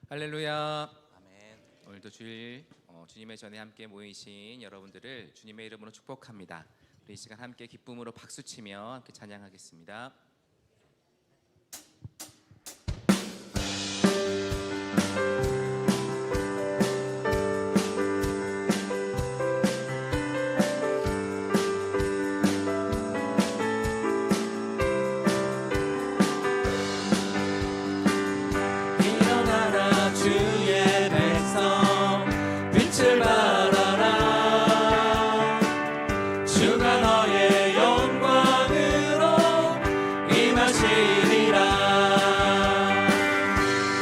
할렐루야. 아멘. 오늘도 주일 주님의 전에 함께 모이신 여러분들을 주님의 이름으로 축복합니다. 우리 이 시간 함께 기쁨으로 박수치며 함께 찬양하겠습니다. 일어나라 주의 백성 빛을 발하라 주가 너의 영광으로 임하시리라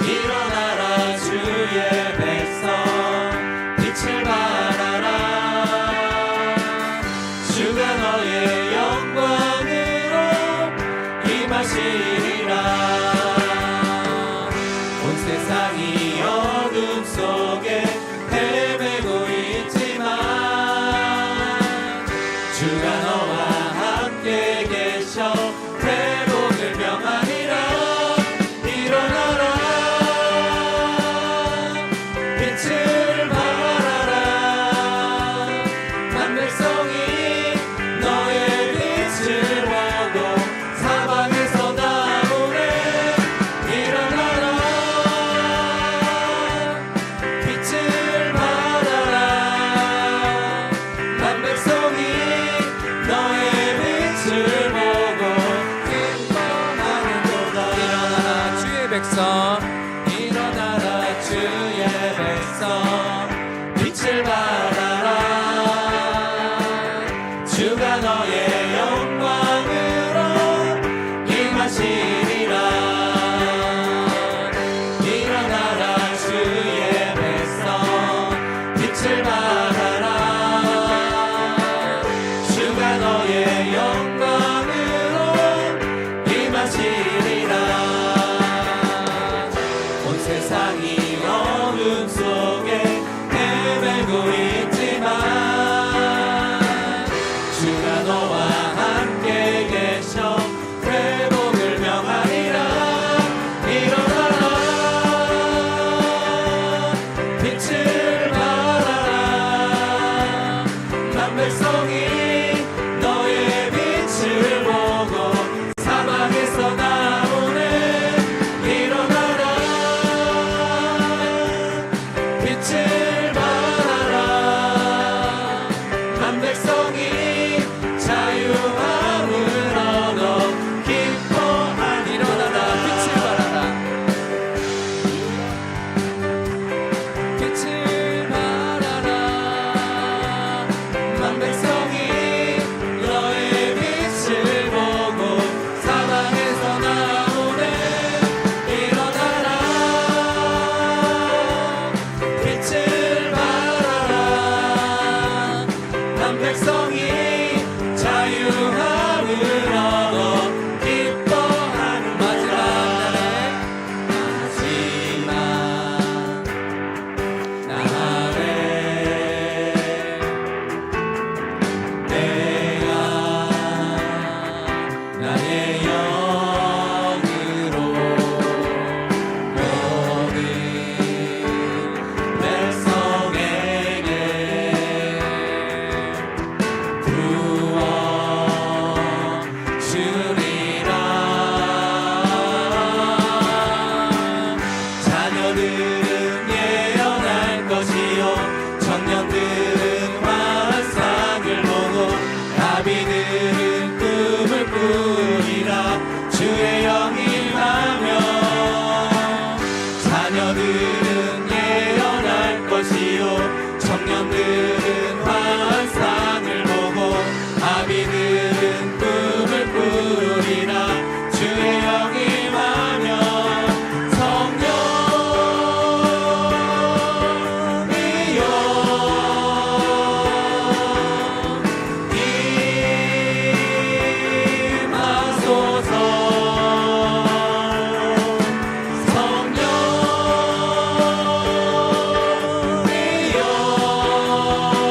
일어나라 주의 백성 빛을 발하라 주가 너의 영광으로 임하시리라 세상이 어둠 속에 헤매고 있지만 주가 너와 함께 계셔 회복을 명하리라 일어나라 빛을 발하라 난 백성이 너의 빛을 보고 사방에서 나오네 빛을 발하라 한 백성이 자유함을 얻어 기뻐하니 일어나라 빛을 발하라 빛을 발하라 한 백성이 너의 빛을 보고 사방에서 나오네 일어나라 빛을 발하라 난 백성이 자유함을 얻어 기뻐하는 마지막 날에 내가 나의 영으로 모든 백성에게 부어 주리라 자녀들은 예언할 것이요 청년들은 환상을 보고 나비들은 꿈을 꾸리라 주의 영이 임하며 자녀들은 예언할 것이요 청년들은 환상을 보고 아비들은 꿈을 꾸리라 주의 영이 임하며 성령이여 임하소서 성령이여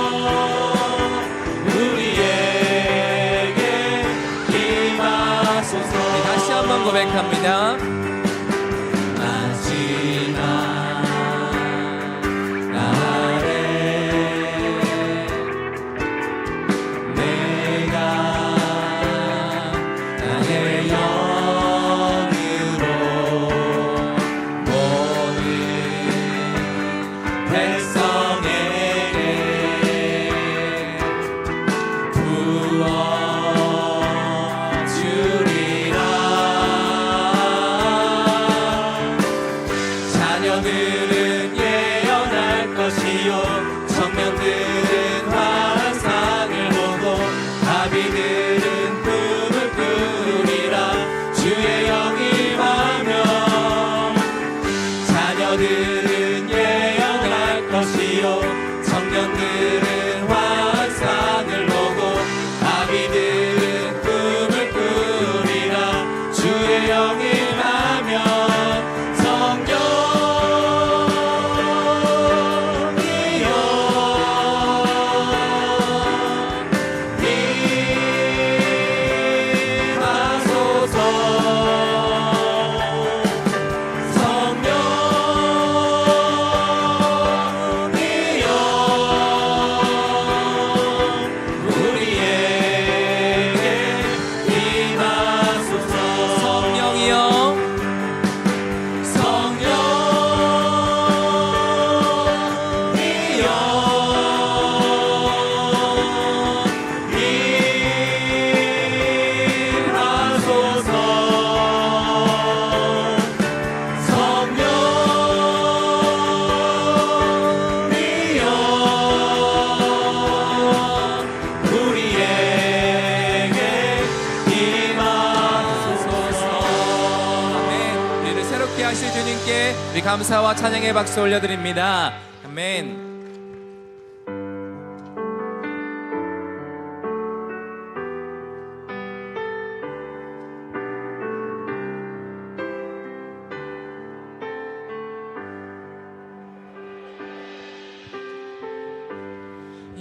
우리 감사와 찬양의 박수 올려드립니다. 아멘.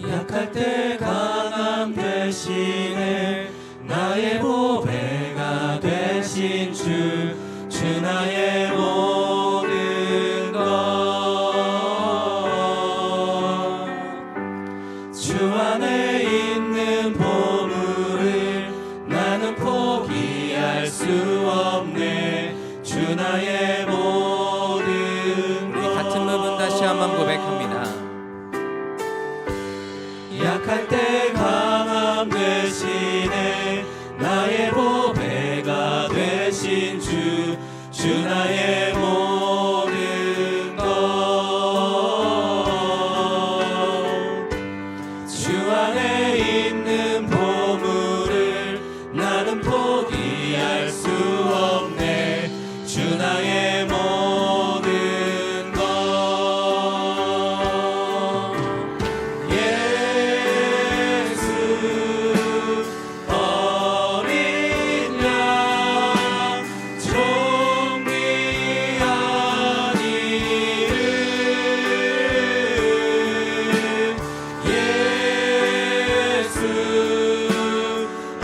약할 때 강함 대신에 나의 보배가 되신 주 나의 모든 것 주 안에 있는 보물을 나는 포기할 수 없네 주 나의 모든 것 우리 같은 부분 다시 한번 고백합니다. 약할 때 강함 대신에 나의 보배가 되신 주 나의 모든 것 주 안에 있는 보물을 나는 포기할 수 없네 주 나의 모든 것 예수 어린 양 존귀한 이름 예수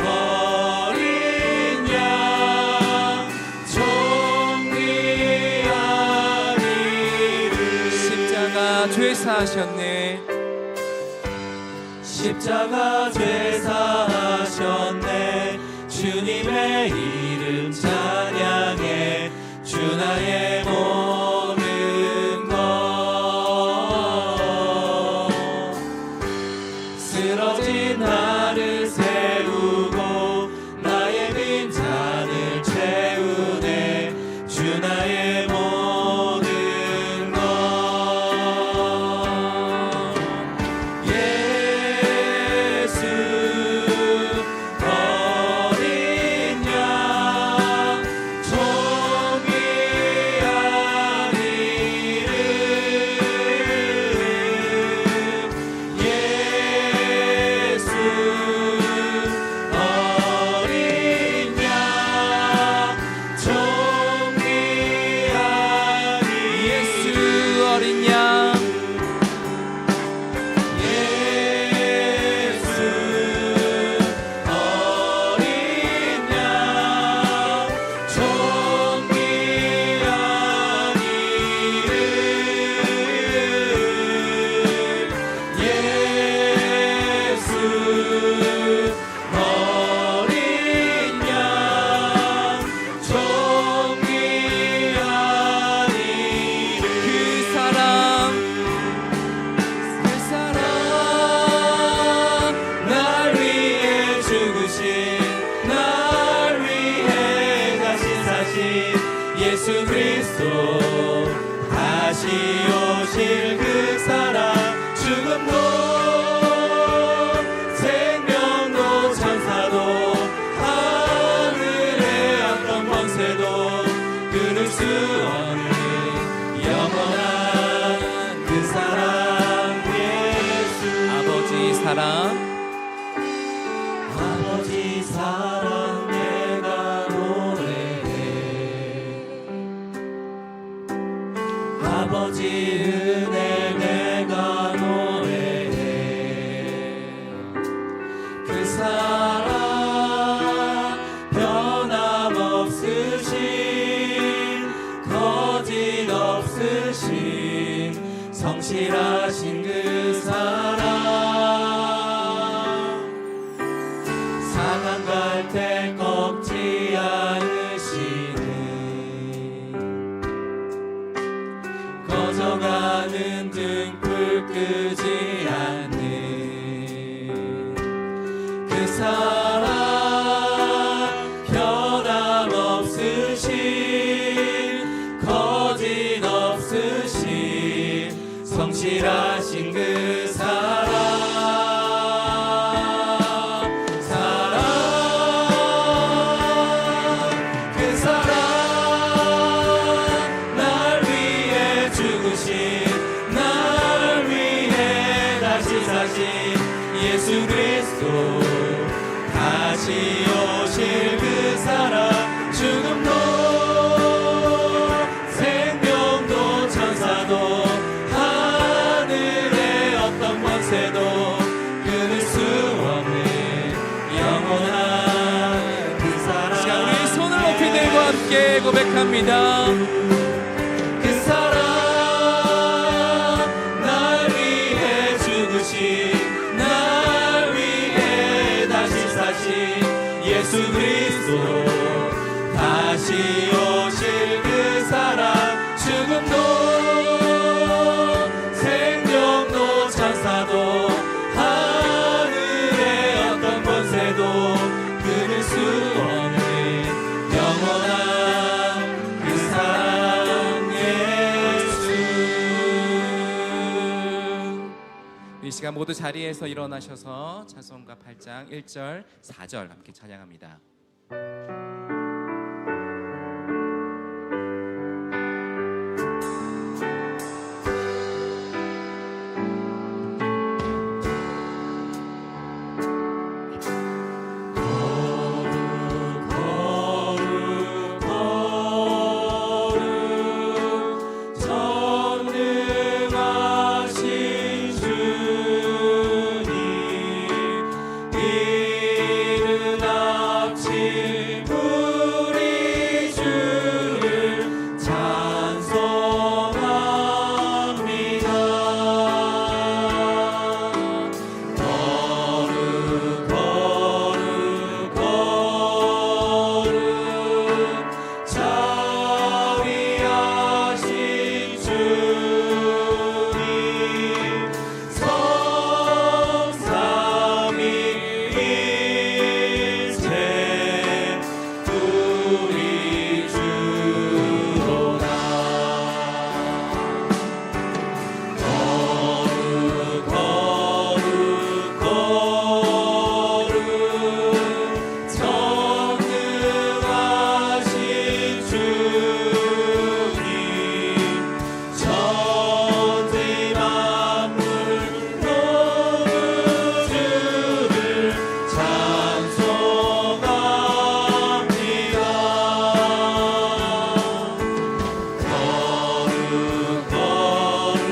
어린 양 존귀한 이름 십자가 죄 사하셨네. 십자가 죄 사하셨네 주님의 이름 찬양해 주 나의 모든 것 쓰러진 나를 세우고 나의 빈잔을 채우네 주 나의 모든 것 예수 어린 양 존귀한 오실 그 사랑 죽음도 생명도 천사도 하늘의 어떤 권세도 끊을 수 없는 영원한 그 사랑 예수 아버지 사랑 아버지 사랑 내가 노래해 아버지 은혜 내가 노래해 그 사랑 변함없으신 거짓 없으신 성실하신 그 사랑 사강 갈 때 꺾지 않으시는 꺼져가는 등불 끄지 않는 그 사랑 변함없으신 거짓 없으신 성실하신 그 사랑 그 사랑 날 위해 죽으신 날 위해 다시 사신 예수 그리스도 다시 오실 그 사랑 죽음도 생명도 천사도 하늘의 어떤 권세도 끊을 수 없는 영원한 그 사랑 자, 우리 손을 높이 들고 함께 고백합니다. 그 사랑 날 위해 죽으신 날 위해 다시 사신 예수 그리스도 다시 오실 그 사랑 죽음도 생명도 천사도 하늘의 어떤 권세도 끊을 수 없는 영원한 그 사랑 예수 이 시간 모두 자리에서 일어나셔서 찬송가 8장 1절 4절 함께 찬양합니다. 전능하신 주님 이른 아침 우리 주를 찬송합니다. 거룩 거룩 거룩 자비하신 주님 성삼위일체 우리 주로다. 거룩 거룩 거룩 전능하신 주님 천지 만물 너무 주를 찬송합니다. 거룩 거룩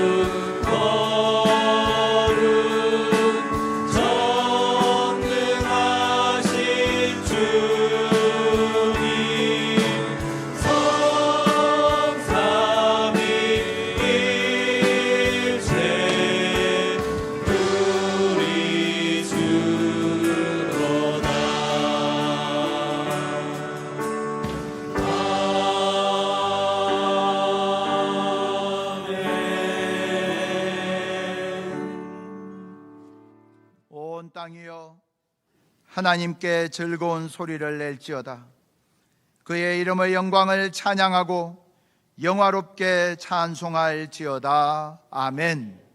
거룩 전능하신 주님 성삼위일체 우리 주로다. 온 땅이여 하나님께 즐거운 소리를 낼지어다. 그의 이름의 영광을 찬양하고 영화롭게 찬송할지어다. 아멘.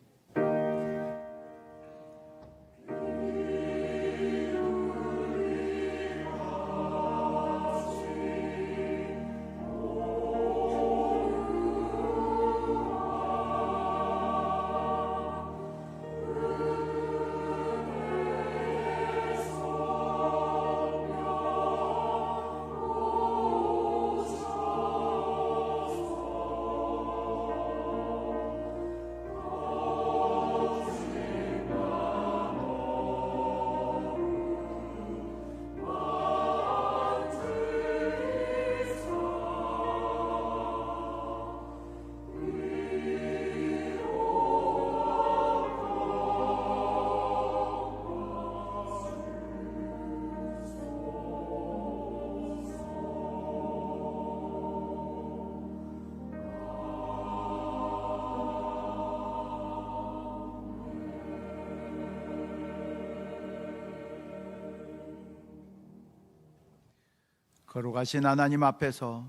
거룩하신 하나님 앞에서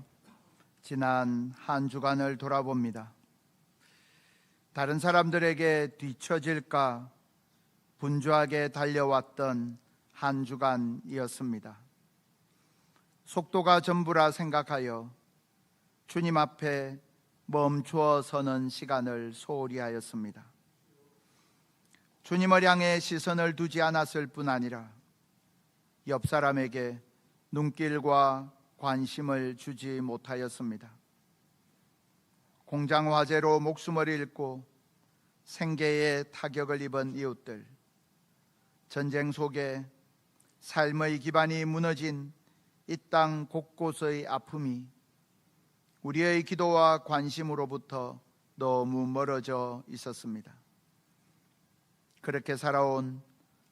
지난 한 주간을 돌아봅니다. 다른 사람들에게 뒤처질까 분주하게 달려왔던 한 주간이었습니다. 속도가 전부라 생각하여 주님 앞에 멈추어 서는 시간을 소홀히 하였습니다. 주님을 향해 시선을 두지 않았을 뿐 아니라 옆 사람에게 눈길과 관심을 주지 못하였습니다. 공장 화재로 목숨을 잃고 생계에 타격을 입은 이웃들, 전쟁 속에 삶의 기반이 무너진 이 땅 곳곳의 아픔이 우리의 기도와 관심으로부터 너무 멀어져 있었습니다. 그렇게 살아온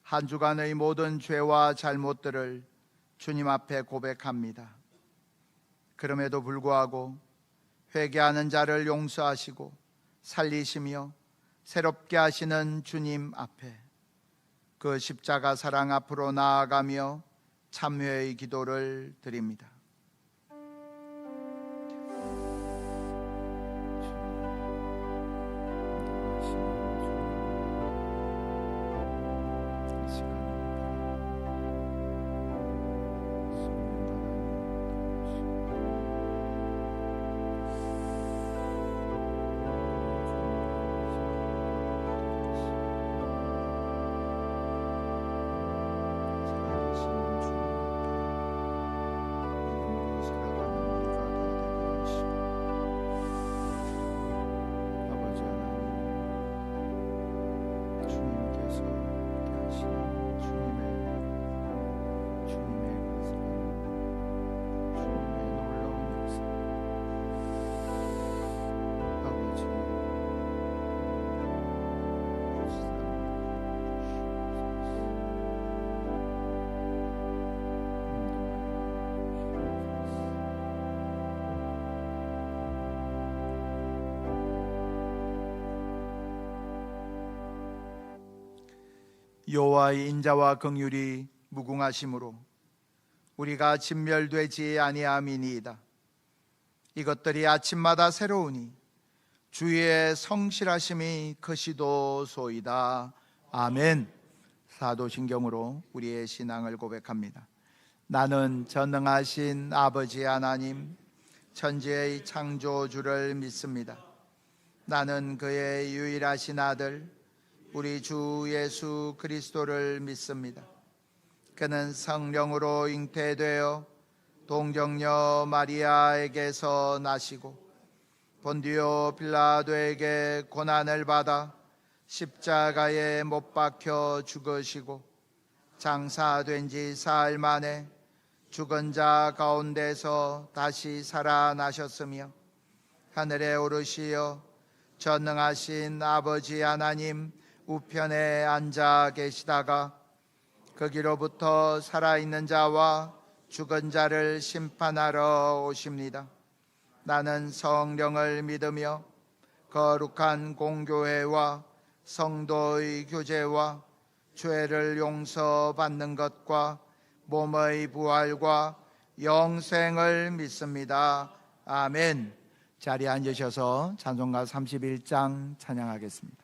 한 주간의 모든 죄와 잘못들을 주님 앞에 고백합니다. 그럼에도 불구하고 회개하는 자를 용서하시고 살리시며 새롭게 하시는 주님 앞에 그 십자가 사랑 앞으로 나아가며 참회의 기도를 드립니다. 여호와의 인자와 긍휼이 무궁하심으로 우리가 진멸되지 아니함이니이다. 이것들이 아침마다 새로우니 주의 성실하심이 크시도소이다. 아멘. 사도신경으로 우리의 신앙을 고백합니다. 나는 전능하신 아버지 하나님 천지의 창조주를 믿습니다. 나는 그의 유일하신 아들 우리 주 예수 그리스도를 믿습니다. 그는 성령으로 잉태되어 동정녀 마리아에게서 나시고 본디오 빌라도에게 고난을 받아 십자가에 못 박혀 죽으시고 장사된 지 사흘 만에 죽은 자 가운데서 다시 살아나셨으며 하늘에 오르시어 전능하신 아버지 하나님 우편에 앉아 계시다가 거기로부터 살아있는 자와 죽은 자를 심판하러 오십니다. 나는 성령을 믿으며 거룩한 공교회와 성도의 교제와 죄를 용서받는 것과 몸의 부활과 영생을 믿습니다. 아멘. 자리에 앉으셔서 찬송가 31장 찬양하겠습니다.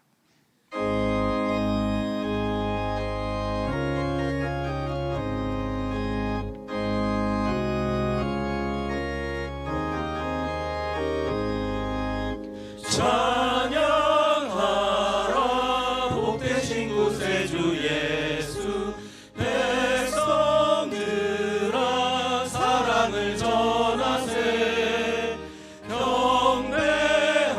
찬양하라 복되신 구세주 예수 백성들아 사랑을 전하세 경배하라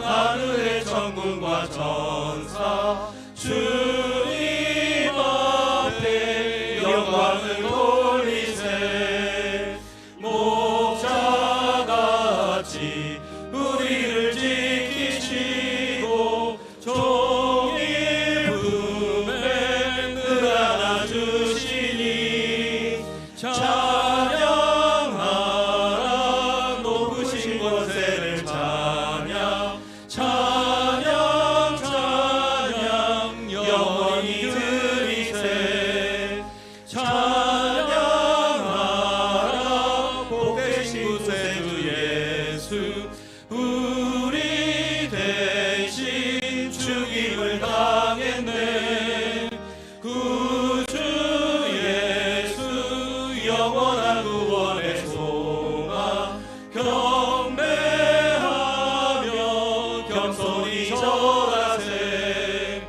하늘의 천군과 천사 주님 앞에 영광을 돌리세 목자같이 우리를 지키시고 종이 품에 늘 안아주시니 찬양하라 높으신 권세를 찬양 찬양 찬양 영원히 드리세 찬양하라 복되신 구세주 예수 우리 대신 죽임을 당했네 구주 예수 영원한 구원의 소망 경배하며 겸손히 절하세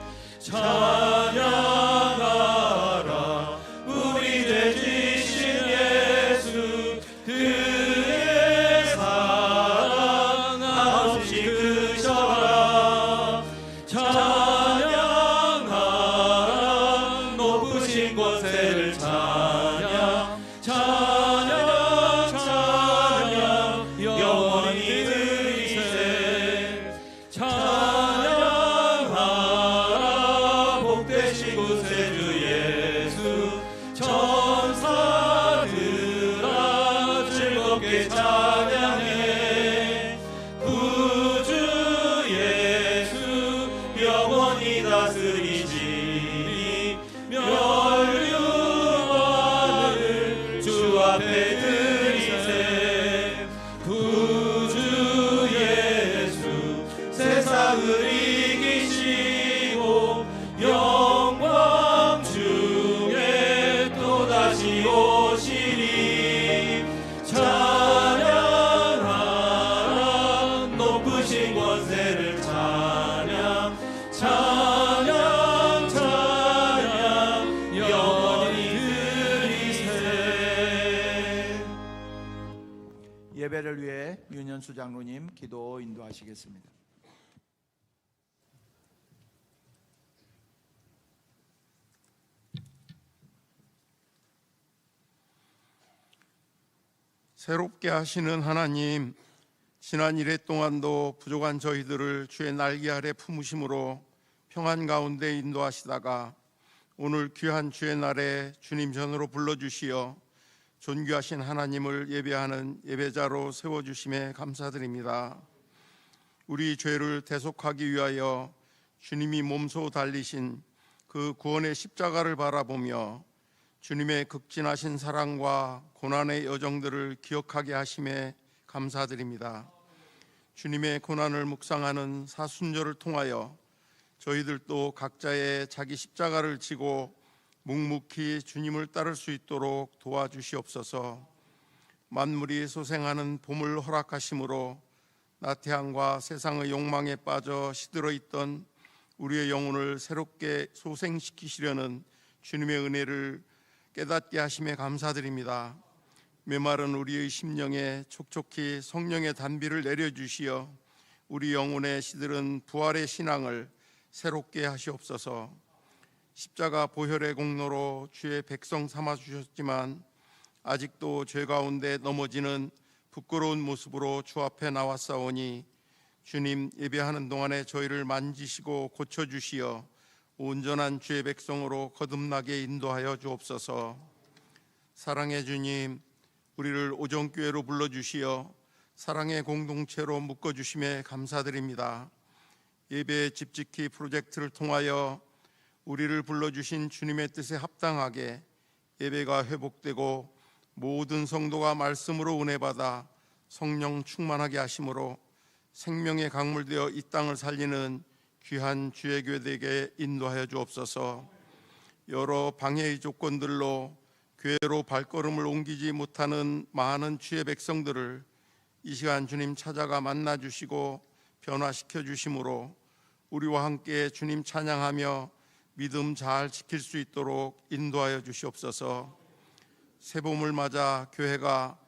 찬양하라 우리 되시신 예수 그의 사랑 한없이 크셔라 찬양하라 높으신 권세를 찬양 찬양 찬양 영원히 드리세 찬양하라 복되신 구세주 예수 천사들아 즐겁게 찬양해 구주 예수 영원히 다스리시니 멸류관을 주 앞에 드리세 구주 예수 세상을 이기시고 영광 중에 또다시 오시리 찬양하라 높으신 권세를 찬양 찬양 찬양 영원히 드리세 예배를 위해 윤현수 장로님 기도 인도하시겠습니다. 새롭게 하시는 하나님, 지난 1회 동안도 부족한 저희들을 주의 날개 아래 품으심으로 평안 가운데 인도하시다가 오늘 귀한 주의 날에 주님 전으로 불러주시어 존귀하신 하나님을 예배하는 예배자로 세워주심에 감사드립니다. 우리 죄를 대속하기 위하여 주님이 몸소 달리신 그 구원의 십자가를 바라보며 주님의 극진하신 사랑과 고난의 여정들을 기억하게 하심에 감사드립니다. 주님의 고난을 묵상하는 사순절을 통하여 저희들도 각자의 자기 십자가를 지고 묵묵히 주님을 따를 수 있도록 도와주시옵소서. 만물이 소생하는 봄을 허락하심으로 나태함과 세상의 욕망에 빠져 시들어 있던 우리의 영혼을 새롭게 소생시키시려는 주님의 은혜를 깨닫게 하심에 감사드립니다. 메마른 우리의 심령에 촉촉히 성령의 단비를 내려주시어 우리 영혼에 시들은 부활의 신앙을 새롭게 하시옵소서. 십자가 보혈의 공로로 주의 백성 삼아주셨지만 아직도 죄 가운데 넘어지는 부끄러운 모습으로 주 앞에 나왔사오니 주님, 예배하는 동안에 저희를 만지시고 고쳐주시어 온전한 주의 백성으로 거듭나게 인도하여 주옵소서. 사랑의 주님, 우리를 오정교회로 불러주시어 사랑의 공동체로 묶어주심에 감사드립니다. 예배 집지키 프로젝트를 통하여 우리를 불러주신 주님의 뜻에 합당하게 예배가 회복되고 모든 성도가 말씀으로 은혜받아 성령 충만하게 하심으로 생명의 강물되어 이 땅을 살리는 귀한 주의 교회에게 인도하여 주옵소서. 여러 방해의 조건들로 교회로 발걸음을 옮기지 못하는 많은 주의 백성들을 이 시간 주님 찾아가 만나 주시고 변화시켜 주심으로 우리와 함께 주님 찬양하며 믿음 잘 지킬 수 있도록 인도하여 주시옵소서. 새봄을 맞아 교회가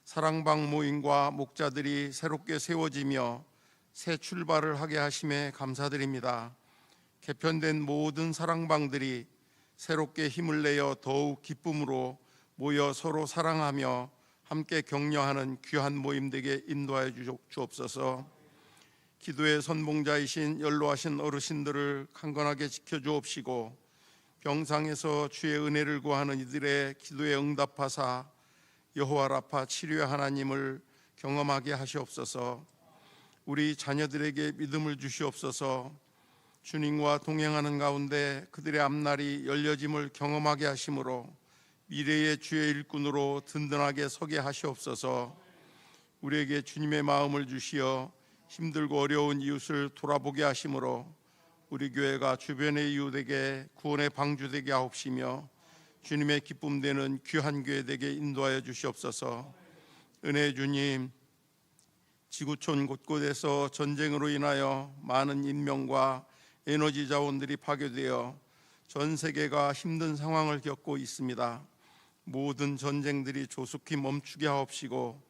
사랑방 모임과 목자들이 새롭게 세워지며 새 출발을 하게 하심에 감사드립니다. 개편된 모든 사랑방들이 새롭게 힘을 내어 더욱 기쁨으로 모여 서로 사랑하며 함께 격려하는 귀한 모임 되게 인도하여 주옵소서. 기도의 선봉자이신 연로하신 어르신들을 강건하게 지켜주옵시고 병상에서 주의 은혜를 구하는 이들의 기도에 응답하사 여호와 라파 치료의 하나님을 경험하게 하시옵소서. 우리 자녀들에게 믿음을 주시옵소서. 주님과 동행하는 가운데 그들의 앞날이 열려짐을 경험하게 하심으로 미래의 주의 일꾼으로 든든하게 서게 하시옵소서. 우리에게 주님의 마음을 주시어 힘들고 어려운 이웃을 돌아보게 하심으로 우리 교회가 주변의 이웃에게 구원의 방주되게 하옵시며 주님의 기쁨 되는 귀한 교회 되게 인도하여 주시옵소서. 은혜의 주님, 지구촌 곳곳에서 전쟁으로 인하여 많은 인명과 에너지 자원들이 파괴되어 전 세계가 힘든 상황을 겪고 있습니다. 모든 전쟁들이 조속히 멈추게 하옵시고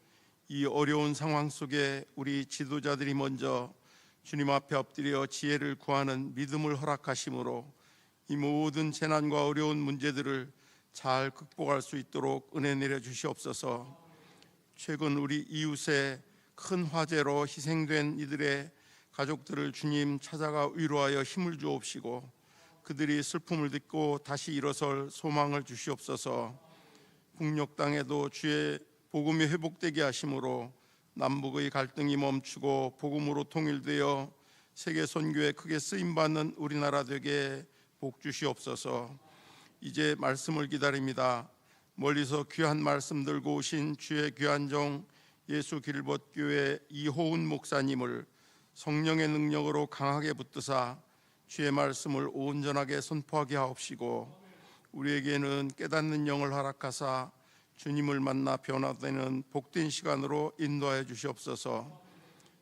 이 어려운 상황 속에 우리 지도자들이 먼저 주님 앞에 엎드려 지혜를 구하는 믿음을 허락하심으로 이 모든 재난과 어려운 문제들을 잘 극복할 수 있도록 은혜 내려 주시옵소서. 최근 우리 이웃의 큰 화재로 희생된 이들의 가족들을 주님 찾아가 위로하여 힘을 주옵시고 그들이 슬픔을 듣고 다시 일어설 소망을 주시옵소서. 북녘 땅에도 주의 복음이 회복되게 하심으로 남북의 갈등이 멈추고 복음으로 통일되어 세계 선교에 크게 쓰임받는 우리나라 되게 복 주시옵소서. 이제 말씀을 기다립니다. 멀리서 귀한 말씀 들고 오신 주의 귀한 종 예수 길벗교회 이호은 목사님을 성령의 능력으로 강하게 붙드사 주의 말씀을 온전하게 선포하게 하옵시고 우리에게는 깨닫는 영을 허락하사 주님을 만나 변화되는 복된 시간으로 인도하여 주시옵소서.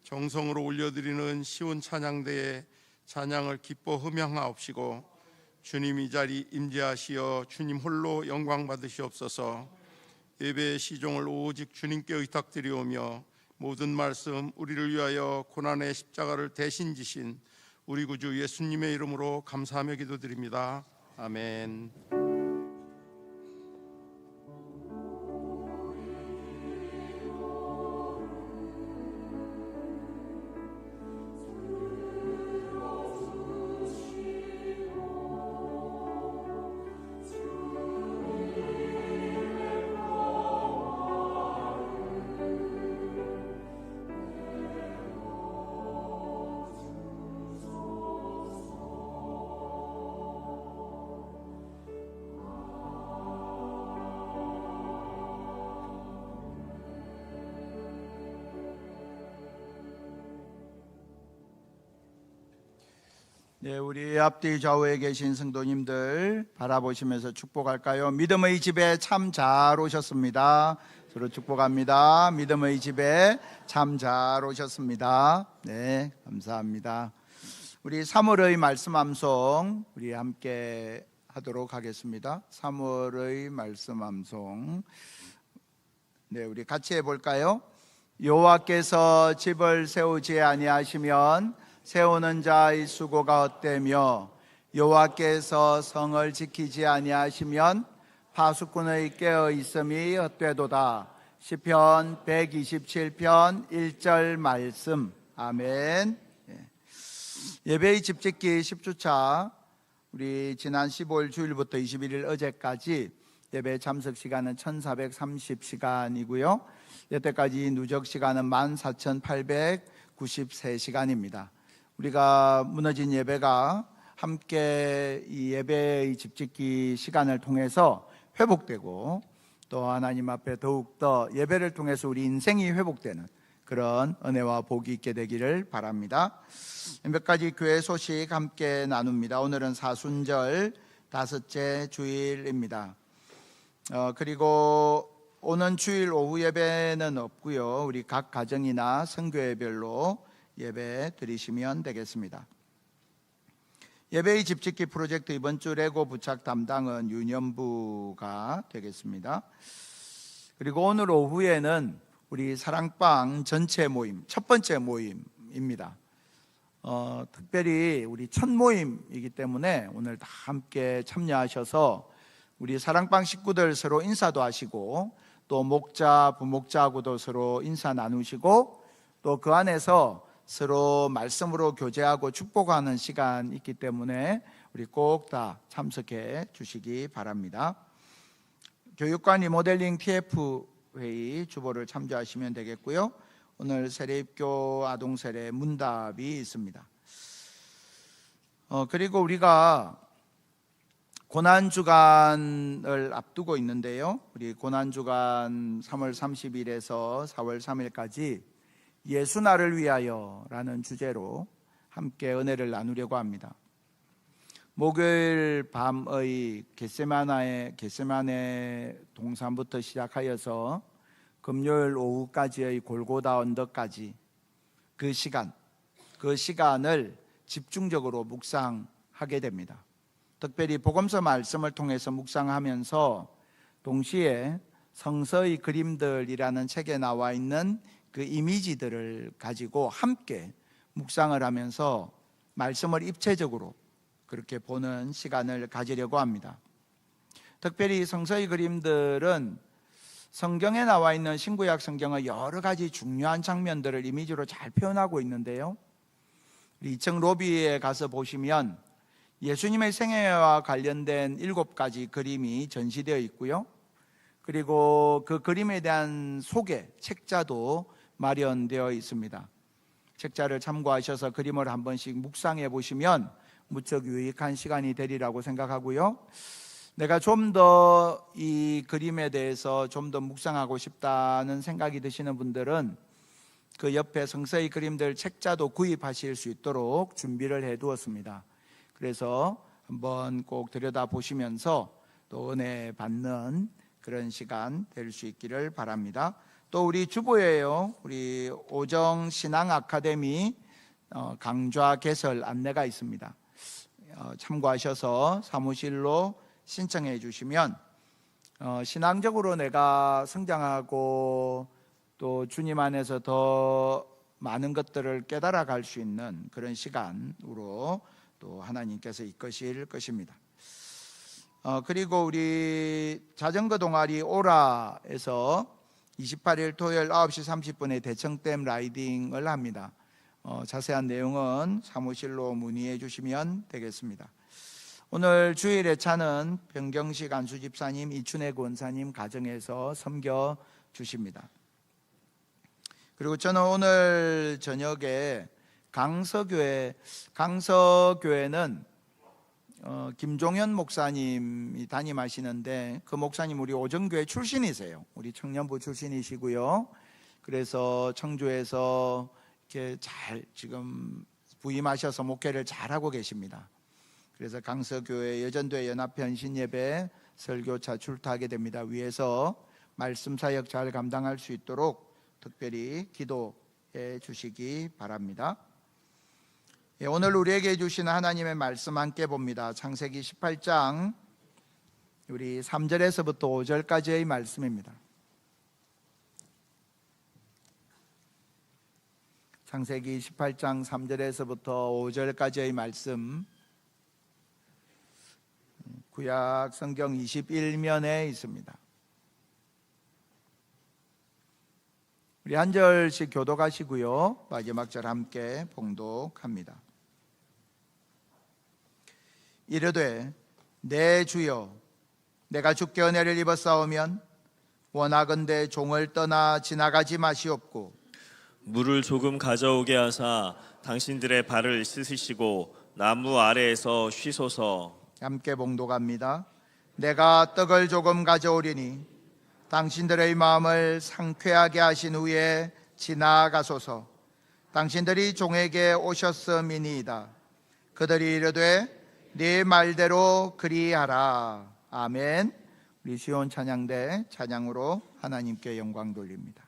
정성으로 올려드리는 시온 찬양대에 찬양을 기뻐 흠양하옵시고 주님 이 자리 임재하시어 주님 홀로 영광 받으시옵소서. 예배의 시종을 오직 주님께 의탁드리오며 모든 말씀 우리를 위하여 고난의 십자가를 대신 지신 우리 구주 예수님의 이름으로 감사하며 기도드립니다. 아멘. 네, 우리 앞뒤 좌우에 계신 성도님들 바라보시면서 축복할까요? 믿음의 집에 참 잘 오셨습니다. 서로 축복합니다. 믿음의 집에 참 잘 오셨습니다. 네, 감사합니다. 우리 3월의 말씀 암송 우리 함께 하도록 하겠습니다. 3월의 말씀 암송. 네, 우리 같이 해볼까요? 여호와께서 집을 세우지 아니하시면 세우는 자의 수고가 헛되며 여호와께서 성을 지키지 아니하시면 파수꾼의 깨어 있음이 헛되도다. 시편 127편 1절 말씀. 아멘. 예배의 집짓기 10주차 우리 지난 15일 주일부터 21일 어제까지 예배 참석 시간은 1430시간이고요 여태까지 누적 시간은 14,893시간입니다 우리가 무너진 예배가 함께 이 예배의 집짓기 시간을 통해서 회복되고 또 하나님 앞에 더욱더 예배를 통해서 우리 인생이 회복되는 그런 은혜와 복이 있게 되기를 바랍니다. 몇 가지 교회 소식 함께 나눕니다. 오늘은 사순절 5째 주일입니다. 그리고 오는 주일 오후 예배는 없고요. 우리 각 가정이나 선교회별로 예배 드리시면 되겠습니다. 예배의 집짓기 프로젝트 이번 주 레고 부착 담당은 윤현부가 되겠습니다. 그리고 오늘 오후에는 우리 사랑방 전체 모임, 첫 번째 모임입니다. 특별히 우리 첫 모임이기 때문에 오늘 다 함께 참여하셔서 우리 사랑방 식구들 서로 인사도 하시고 또 목자, 부목자하고도 서로 인사 나누시고 또 그 안에서 서로 말씀으로 교제하고 축복하는 시간 있기 때문에 우리 꼭 다 참석해 주시기 바랍니다. 교육관 리모델링 TF 회의 주보를 참조하시면 되겠고요. 오늘 세례입교 아동세례 문답이 있습니다. 그리고 우리가 고난주간을 앞두고 있는데요. 우리 고난주간 3월 30일에서 4월 3일까지 예수 나를 위하여 라는 주제로 함께 은혜를 나누려고 합니다. 목요일 밤의 겟세마네 동산부터 시작하여서 금요일 오후까지의 골고다 언덕까지 그 시간을 집중적으로 묵상하게 됩니다. 특별히 복음서 말씀을 통해서 묵상하면서 동시에 성서의 그림들이라는 책에 나와 있는 그 이미지들을 가지고 함께 묵상을 하면서 말씀을 입체적으로 그렇게 보는 시간을 가지려고 합니다. 특별히 성서의 그림들은 성경에 나와 있는 신구약 성경의 여러 가지 중요한 장면들을 이미지로 잘 표현하고 있는데요. 2층 로비에 가서 보시면 예수님의 생애와 관련된 7가지 그림이 전시되어 있고요. 그리고 그 그림에 대한 소개, 책자도 마련되어 있습니다. 책자를 참고하셔서 그림을 한 번씩 묵상해 보시면 무척 유익한 시간이 되리라고 생각하고요. 내가 좀 더 이 그림에 대해서 좀 더 묵상하고 싶다는 생각이 드시는 분들은 그 옆에 성서의 그림들 책자도 구입하실 수 있도록 준비를 해 두었습니다. 그래서 한번 꼭 들여다보시면서 또 은혜 받는 그런 시간 될 수 있기를 바랍니다. 또 우리 주보에요. 우리 오정 신앙 아카데미 강좌 개설 안내가 있습니다. 참고하셔서 사무실로 신청해 주시면 신앙적으로 내가 성장하고 또 주님 안에서 더 많은 것들을 깨달아 갈 수 있는 그런 시간으로 또 하나님께서 이끄실 것입니다. 그리고 우리 자전거 동아리 오라에서 28일 토요일 9시 30분에 대청댐 라이딩을 합니다. 자세한 내용은 사무실로 문의해 주시면 되겠습니다. 오늘 주일의 차는 변경식 안수집사님, 이춘혜 권사님 가정에서 섬겨 주십니다. 그리고 저는 오늘 저녁에 강서교회는 김종현 목사님이 담임하시는데 그 목사님 우리 오정교회 출신이세요. 우리 청년부 출신이시고요. 그래서 청주에서 이렇게 잘 지금 부임하셔서 목회를 잘하고 계십니다. 그래서 강서교회 여전도회 연합회 신예배 설교차 출타하게 됩니다. 위에서 말씀 사역 잘 감당할 수 있도록 특별히 기도해 주시기 바랍니다. 오늘 우리에게 주시는 하나님의 말씀 함께 봅니다. 창세기 18장 우리 3절에서부터 5절까지의 말씀입니다. 창세기 18장 3절에서부터 5절까지의 말씀 구약 성경 21면에 있습니다. 우리 한 절씩 교독하시고요. 마지막 절 함께 봉독합니다. 이르되 내 주여 내가 주께 은혜를 입었사오면 원하건대 종을 떠나 지나가지 마시옵고 물을 조금 가져오게 하사 당신들의 발을 씻으시고 나무 아래에서 쉬소서. 함께 봉독합니다. 내가 떡을 조금 가져오리니 당신들의 마음을 상쾌하게 하신 후에 지나가소서. 당신들이 종에게 오셨음이니이다. 그들이 이르되 네 말대로 그리하라. 아멘. 우리 시온 찬양대 찬양으로 하나님께 영광 돌립니다.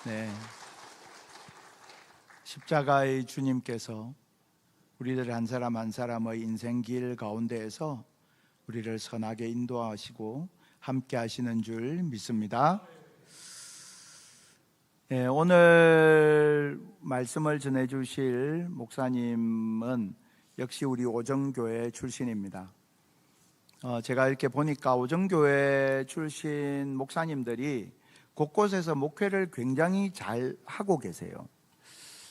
네, 십자가의 주님께서 우리들 한 사람 한 사람의 인생길 가운데에서 우리를 선하게 인도하시고 함께 하시는 줄 믿습니다. 네, 오늘 말씀을 전해주실 목사님은 역시 우리 오정교회 출신입니다. 제가 이렇게 보니까 오정교회 출신 목사님들이 곳곳에서 목회를 굉장히 잘 하고 계세요.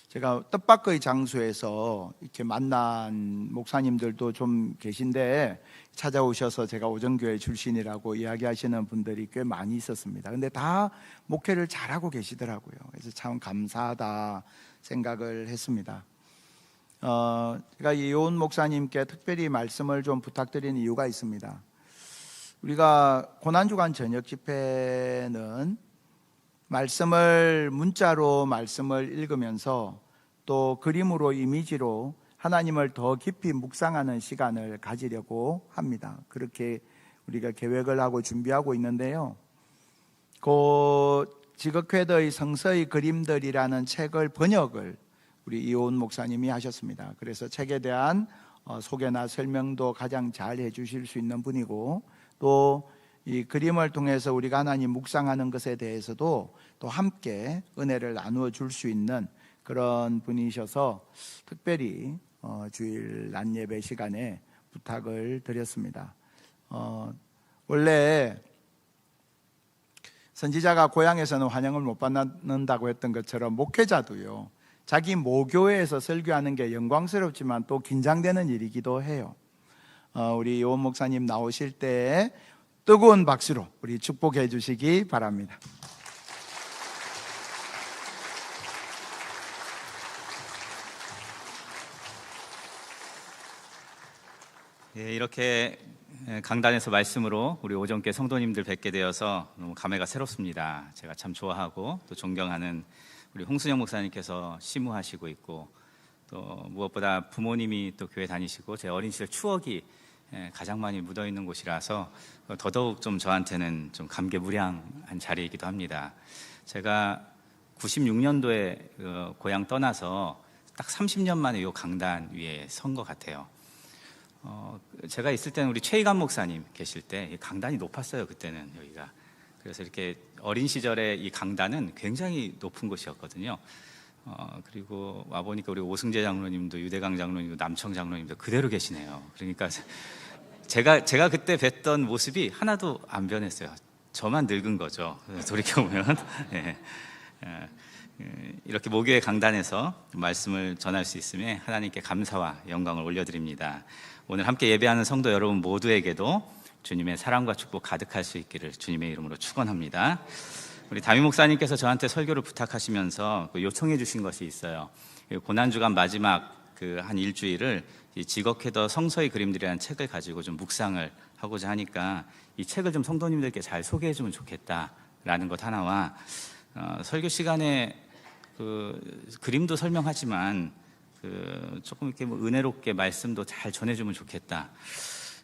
제가 뜻밖의 장소에서 이렇게 만난 목사님들도 좀 계신데 찾아오셔서 제가 오정교회 출신이라고 이야기하시는 분들이 꽤 많이 있었습니다. 근데 다 목회를 잘하고 계시더라고요. 그래서 참 감사하다 생각을 했습니다. 제가 이온 목사님께 특별히 말씀을 좀 부탁드리는 이유가 있습니다. 우리가 고난주간 저녁 집회는 문자로 말씀을 읽으면서 또 그림으로 이미지로 하나님을 더 깊이 묵상하는 시간을 가지려고 합니다. 그렇게 우리가 계획을 하고 준비하고 있는데요. 그 지극회의 성서의 그림들이라는 책을 번역을 우리 이온 목사님이 하셨습니다. 그래서 책에 대한 소개나 설명도 가장 잘 해주실 수 있는 분이고, 또 이 그림을 통해서 우리가 하나님 묵상하는 것에 대해서도 또 함께 은혜를 나누어 줄 수 있는 그런 분이셔서 특별히 주일 낮 예배 시간에 부탁을 드렸습니다. 원래 선지자가 고향에서는 환영을 못 받는다고 했던 것처럼 목회자도요, 자기 모교회에서 설교하는 게 영광스럽지만 또 긴장되는 일이기도 해요. 우리 요원 목사님 나오실 때 뜨거운 박수로 우리 축복해 주시기 바랍니다. 예, 이렇게 강단에서 말씀으로 우리 오정계 성도님들 뵙게 되어서 너무 감회가 새롭습니다. 제가 참 좋아하고 또 존경하는 우리 홍순영 목사님께서 시무하시고 있고, 또 무엇보다 부모님이 또 교회 다니시고 제 어린 시절 추억이 가장 많이 묻어 있는 곳이라서 더더욱 좀 저한테는 좀 감개무량한 자리이기도 합니다. 제가 96년도에 고향 떠나서 딱 30년 만에 이 강단 위에 선 것 같아요. 제가 있을 때는 우리 최희감 목사님 계실 때 강단이 높았어요. 그때는 여기가. 그래서 이렇게 어린 시절에 이 강단은 굉장히 높은 곳이었거든요. 그리고 와 보니까 우리 오승재 장로님도, 유대강 장로님도, 남청 장로님도 그대로 계시네요. 그러니까 제가 그때 뵀던 모습이 하나도 안 변했어요. 저만 늙은 거죠. 돌이켜 보면. 예. 이렇게 모교의 강단에서 말씀을 전할 수 있음에 하나님께 감사와 영광을 올려드립니다. 오늘 함께 예배하는 성도 여러분 모두에게도 주님의 사랑과 축복 가득할 수 있기를 주님의 이름으로 축원합니다. 우리 담임 목사님께서 저한테 설교를 부탁하시면서 요청해 주신 것이 있어요. 고난주간 마지막 한 일주일을 이 지거캐더 성서의 그림들이라는 책을 가지고 좀 묵상을 하고자 하니까 이 책을 좀 성도님들께 잘 소개해 주면 좋겠다라는 것 하나와, 설교 시간에 그림도 설명하지만 조금 이렇게 은혜롭게 말씀도 잘 전해주면 좋겠다.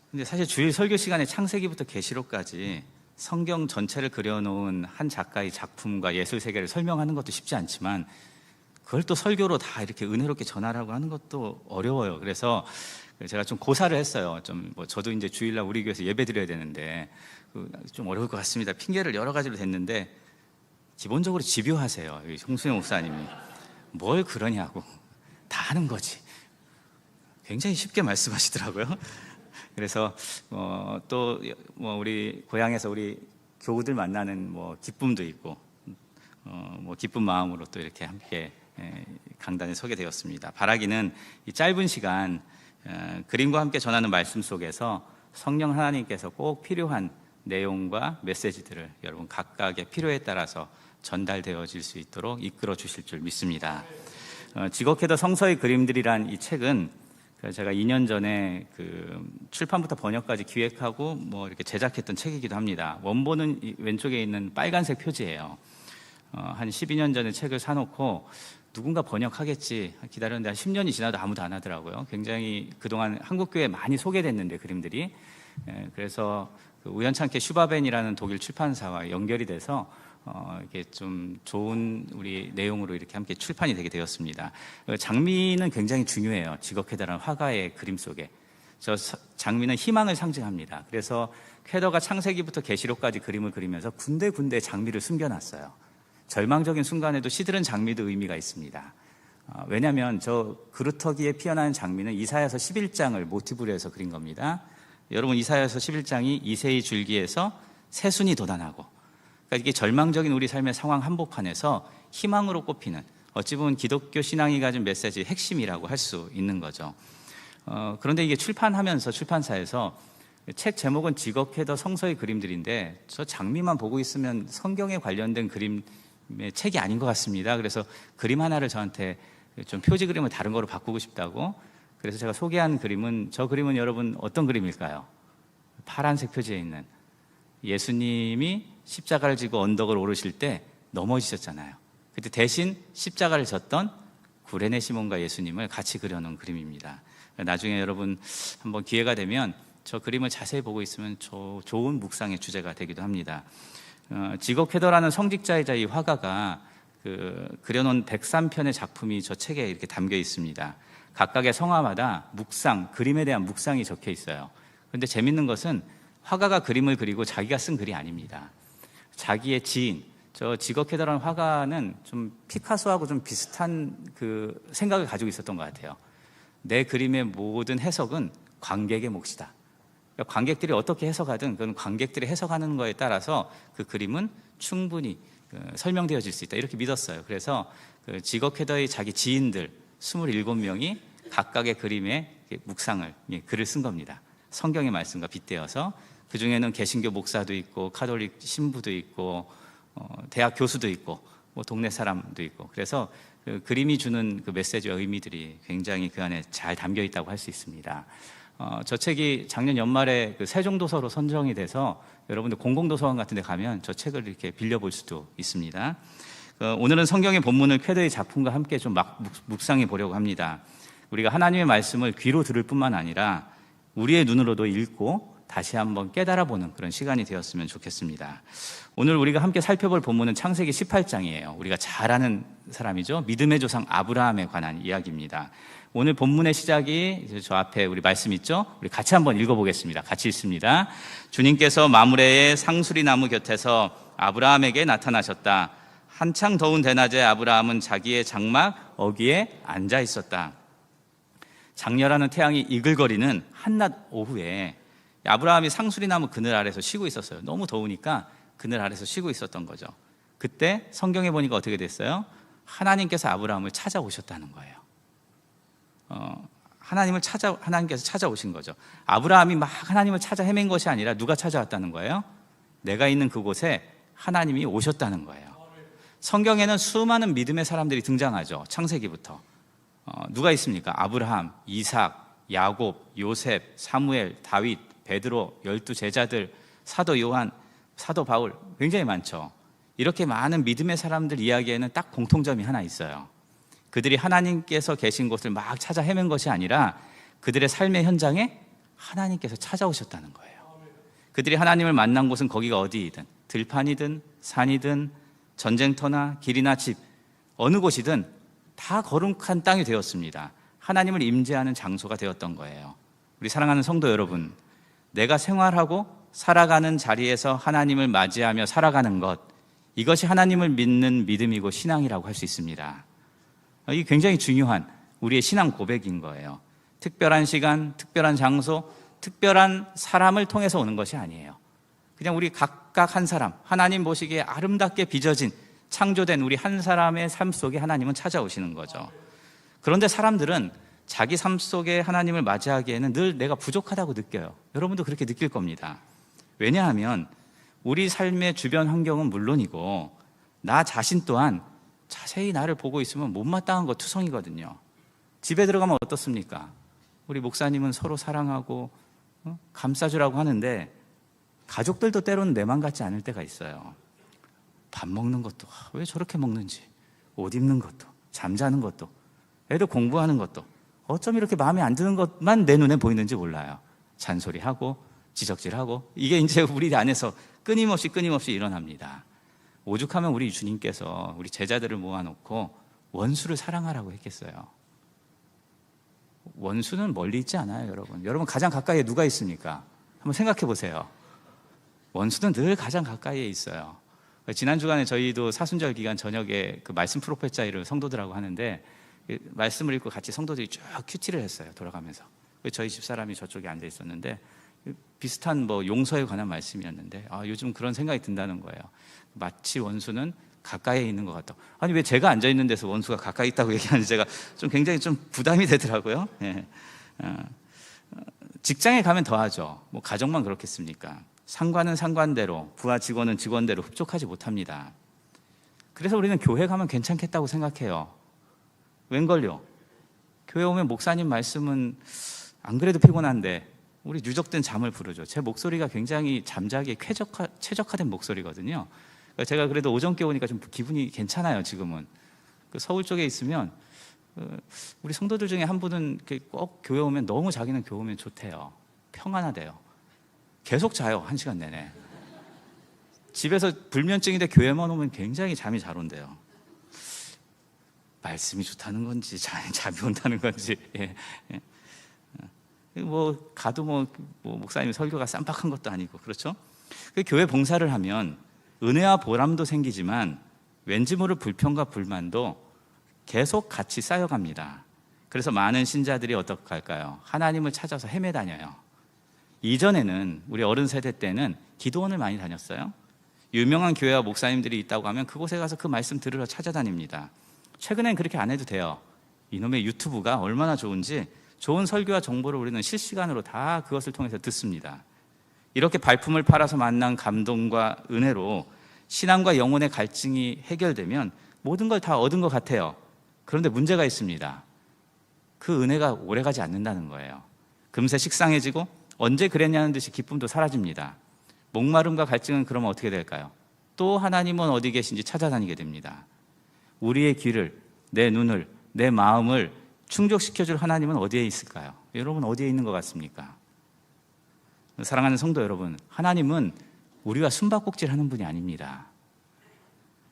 근데 사실 주일 설교 시간에 창세기부터 계시록까지 성경 전체를 그려놓은 한 작가의 작품과 예술 세계를 설명하는 것도 쉽지 않지만 그걸 또 설교로 다 이렇게 은혜롭게 전하라고 하는 것도 어려워요. 그래서 제가 좀 고사를 했어요. 저도 이제 주일날 우리 교회에서 예배 드려야 되는데 좀 어려울 것 같습니다. 핑계를 여러 가지로 댔는데 기본적으로 집요하세요. 홍순영 목사님이. 뭘 그러냐고. 다 하는 거지. 굉장히 쉽게 말씀하시더라고요. 그래서 또 우리 고향에서 우리 교우들 만나는 기쁨도 있고, 기쁜 마음으로 또 이렇게 함께 강단에 서게 되었습니다. 바라기는 이 짧은 시간 그림과 함께 전하는 말씀 속에서 성령 하나님께서 꼭 필요한 내용과 메시지들을 여러분 각각의 필요에 따라서 전달되어질 수 있도록 이끌어 주실 줄 믿습니다. 지거캐더 성서의 그림들이란 이 책은 제가 2년 전에 출판부터 번역까지 기획하고 이렇게 제작했던 책이기도 합니다. 원본은 이 왼쪽에 있는 빨간색 표지예요. 한 12년 전에 책을 사놓고 누군가 번역하겠지 기다렸는데 한 10년이 지나도 아무도 안 하더라고요. 굉장히 그동안 한국교회에 많이 소개됐는데 그림들이. 그래서 우연찮게 슈바벤이라는 독일 출판사와 연결이 돼서 이게 좀 좋은 우리 내용으로 이렇게 함께 출판이 되게 되었습니다. 장미는 굉장히 중요해요. 지거캐더라는 화가의 그림 속에. 장미는 희망을 상징합니다. 그래서 캐더가 창세기부터 계시록까지 그림을 그리면서 군데군데 장미를 숨겨놨어요. 절망적인 순간에도 시들은 장미도 의미가 있습니다. 왜냐하면 저 그루터기에 피어나는 장미는 이사야서 11장을 모티브로 해서 그린 겁니다. 여러분, 이사야서 11장이 이새의 줄기에서 새순이 돋아나고, 그러니까 이게 절망적인 우리 삶의 상황 한복판에서 희망으로 꼽히는, 어찌 보면 기독교 신앙이 가진 메시지의 핵심이라고 할 수 있는 거죠. 그런데 이게 출판하면서 출판사에서 책 제목은 지거캐더 성서의 그림들인데 저 장미만 보고 있으면 성경에 관련된 그림의 책이 아닌 것 같습니다. 그래서 그림 하나를 저한테 좀 표지 그림을 다른 거로 바꾸고 싶다고. 그래서 제가 소개한 그림은, 저 그림은 여러분 어떤 그림일까요? 파란색 표지에 있는 예수님이 십자가를 지고 언덕을 오르실 때 넘어지셨잖아요. 그때 대신 십자가를 졌던 구레네 시몬과 예수님을 같이 그려놓은 그림입니다. 나중에 여러분 한번 기회가 되면 저 그림을 자세히 보고 있으면 좋은 묵상의 주제가 되기도 합니다. 지거캐더라는 성직자이자 이 화가가 그려놓은 103편의 작품이 저 책에 이렇게 담겨 있습니다. 각각의 성화마다 묵상, 그림에 대한 묵상이 적혀 있어요. 그런데 재밌는 것은 화가가 그림을 그리고 자기가 쓴 글이 아닙니다. 자기의 지인, 저 지거케더라는 화가는 좀 피카소하고 좀 비슷한 그 생각을 가지고 있었던 것 같아요. 내 그림의 모든 해석은 관객의 몫이다. 그러니까 관객들이 어떻게 해석하든 그건 관객들이 해석하는 거에 따라서 그 그림은 충분히 설명되어질 수 있다. 이렇게 믿었어요. 그래서 그 지거케더의 자기 지인들 27명이 각각의 그림에 묵상을, 글을 쓴 겁니다. 성경의 말씀과 빗대어서 그 중에는 개신교 목사도 있고 카톨릭 신부도 있고 대학 교수도 있고 뭐 동네 사람도 있고, 그래서 그 그림이 주는 그 메시지와 의미들이 굉장히 그 안에 잘 담겨 있다고 할 수 있습니다. 저 책이 작년 연말에 그 세종도서로 선정이 돼서 여러분들 공공도서관 같은 데 가면 저 책을 이렇게 빌려볼 수도 있습니다. 오늘은 성경의 본문을 쾌더의 작품과 함께 좀 묵상해 보려고 합니다. 우리가 하나님의 말씀을 귀로 들을 뿐만 아니라 우리의 눈으로도 읽고 다시 한번 깨달아보는 그런 시간이 되었으면 좋겠습니다. 오늘 우리가 함께 살펴볼 본문은 창세기 18장이에요. 우리가 잘 아는 사람이죠. 믿음의 조상 아브라함에 관한 이야기입니다. 오늘 본문의 시작이 저 앞에 우리 말씀 있죠? 우리 같이 한번 읽어보겠습니다. 같이 읽습니다. 주님께서 마므레의 상수리 나무 곁에서 아브라함에게 나타나셨다. 한창 더운 대낮에 아브라함은 자기의 장막 어귀에 앉아 있었다. 장렬하는 태양이 이글거리는 한낮 오후에 아브라함이 상수리 나무 그늘 아래서 쉬고 있었어요. 너무 더우니까 그늘 아래서 쉬고 있었던 거죠. 그때 성경에 보니까 어떻게 됐어요? 하나님께서 아브라함을 찾아오셨다는 거예요. 하나님께서 찾아오신 거죠. 아브라함이 막 하나님을 찾아 헤맨 것이 아니라 누가 찾아왔다는 거예요? 내가 있는 그곳에 하나님이 오셨다는 거예요. 성경에는 수많은 믿음의 사람들이 등장하죠. 창세기부터. 누가 있습니까? 아브라함, 이삭, 야곱, 요셉, 사무엘, 다윗, 베드로, 12제자들, 사도 요한, 사도 바울, 굉장히 많죠. 이렇게 많은 믿음의 사람들 이야기에는 딱 공통점이 하나 있어요. 그들이 하나님께서 계신 곳을 막 찾아 헤맨 것이 아니라 그들의 삶의 현장에 하나님께서 찾아오셨다는 거예요. 그들이 하나님을 만난 곳은 거기가 어디이든, 들판이든 산이든 전쟁터나 길이나 집, 어느 곳이든 다 거룩한 땅이 되었습니다. 하나님을 임재하는 장소가 되었던 거예요. 우리 사랑하는 성도 여러분, 내가 생활하고 살아가는 자리에서 하나님을 맞이하며 살아가는 것, 이것이 하나님을 믿는 믿음이고 신앙이라고 할 수 있습니다. 이게 굉장히 중요한 우리의 신앙 고백인 거예요. 특별한 시간, 특별한 장소, 특별한 사람을 통해서 오는 것이 아니에요. 그냥 우리 각각 한 사람, 하나님 보시기에 아름답게 빚어진 창조된 우리 한 사람의 삶 속에 하나님은 찾아오시는 거죠. 그런데 사람들은 자기 삶 속에 하나님을 맞이하기에는 늘 내가 부족하다고 느껴요. 여러분도 그렇게 느낄 겁니다. 왜냐하면 우리 삶의 주변 환경은 물론이고 나 자신 또한 자세히 나를 보고 있으면 못마땅한 것 투성이거든요. 집에 들어가면 어떻습니까? 우리 목사님은 서로 사랑하고 감싸주라고 하는데 가족들도 때로는 내 맘 같지 않을 때가 있어요. 밥 먹는 것도 왜 저렇게 먹는지, 옷 입는 것도, 잠자는 것도, 애들 공부하는 것도 어쩜 이렇게 마음에 안 드는 것만 내 눈에 보이는지 몰라요. 잔소리하고 지적질하고, 이게 이제 우리 안에서 끊임없이 일어납니다. 오죽하면 우리 주님께서 우리 제자들을 모아놓고 원수를 사랑하라고 했겠어요. 원수는 멀리 있지 않아요, 여러분. 여러분 가장 가까이에 누가 있습니까? 한번 생각해 보세요. 원수는 늘 가장 가까이에 있어요. 지난 주간에 저희도 사순절 기간 저녁에 그 말씀 프로페자이를 성도들하고 하는데 말씀을 읽고 같이 성도들이 쭉 큐티를 했어요, 돌아가면서. 저희 집사람이 저쪽에 앉아 있었는데 비슷한 뭐 용서에 관한 말씀이었는데 요즘 그런 생각이 든다는 거예요. 마치 원수는 가까이에 있는 것 같다. 아니 왜 제가 앉아 있는 데서 원수가 가까이 있다고 얘기하는지 제가 좀 굉장히 좀 부담이 되더라고요. 예. 직장에 가면 더하죠. 뭐 가정만 그렇겠습니까? 상관은 상관대로, 부하 직원은 직원대로 흡족하지 못합니다. 그래서 우리는 교회 가면 괜찮겠다고 생각해요. 웬걸요? 교회 오면 목사님 말씀은 안 그래도 피곤한데 우리 누적된 잠을 부르죠. 제 목소리가 굉장히 잠자기에 최적화된 목소리거든요. 제가 그래도 오전께 오니까 좀 기분이 괜찮아요, 지금은. 서울 쪽에 있으면 우리 성도들 중에 한 분은 꼭 교회 오면 너무 자기는 교회 오면 좋대요. 평안하대요. 계속 자요, 1시간 내내. 집에서 불면증인데 교회만 오면 굉장히 잠이 잘 온대요. 말씀이 좋다는 건지 잠이 온다는 건지 뭐 가도 뭐 목사님 설교가 쌈박한 것도 아니고 그렇죠? 그 교회 봉사를 하면 은혜와 보람도 생기지만 왠지 모를 불평과 불만도 계속 같이 쌓여갑니다. 그래서 많은 신자들이 어떻게 할까요? 하나님을 찾아서 헤매다녀요. 이전에는 우리 어른 세대 때는 기도원을 많이 다녔어요. 유명한 교회와 목사님들이 있다고 하면 그곳에 가서 그 말씀 들으러 찾아다닙니다. 최근엔 그렇게 안 해도 돼요. 이놈의 유튜브가 얼마나 좋은지 좋은 설교와 정보를 우리는 실시간으로 다 그것을 통해서 듣습니다. 이렇게 발품을 팔아서 만난 감동과 은혜로 신앙과 영혼의 갈증이 해결되면 모든 걸 다 얻은 것 같아요. 그런데 문제가 있습니다. 그 은혜가 오래가지 않는다는 거예요. 금세 식상해지고 언제 그랬냐는 듯이 기쁨도 사라집니다. 목마름과 갈증은 그러면 어떻게 될까요? 또 하나님은 어디 계신지 찾아다니게 됩니다. 우리의 귀를, 내 눈을, 내 마음을 충족시켜줄 하나님은 어디에 있을까요? 여러분 어디에 있는 것 같습니까? 사랑하는 성도 여러분, 하나님은 우리와 숨바꼭질하는 분이 아닙니다.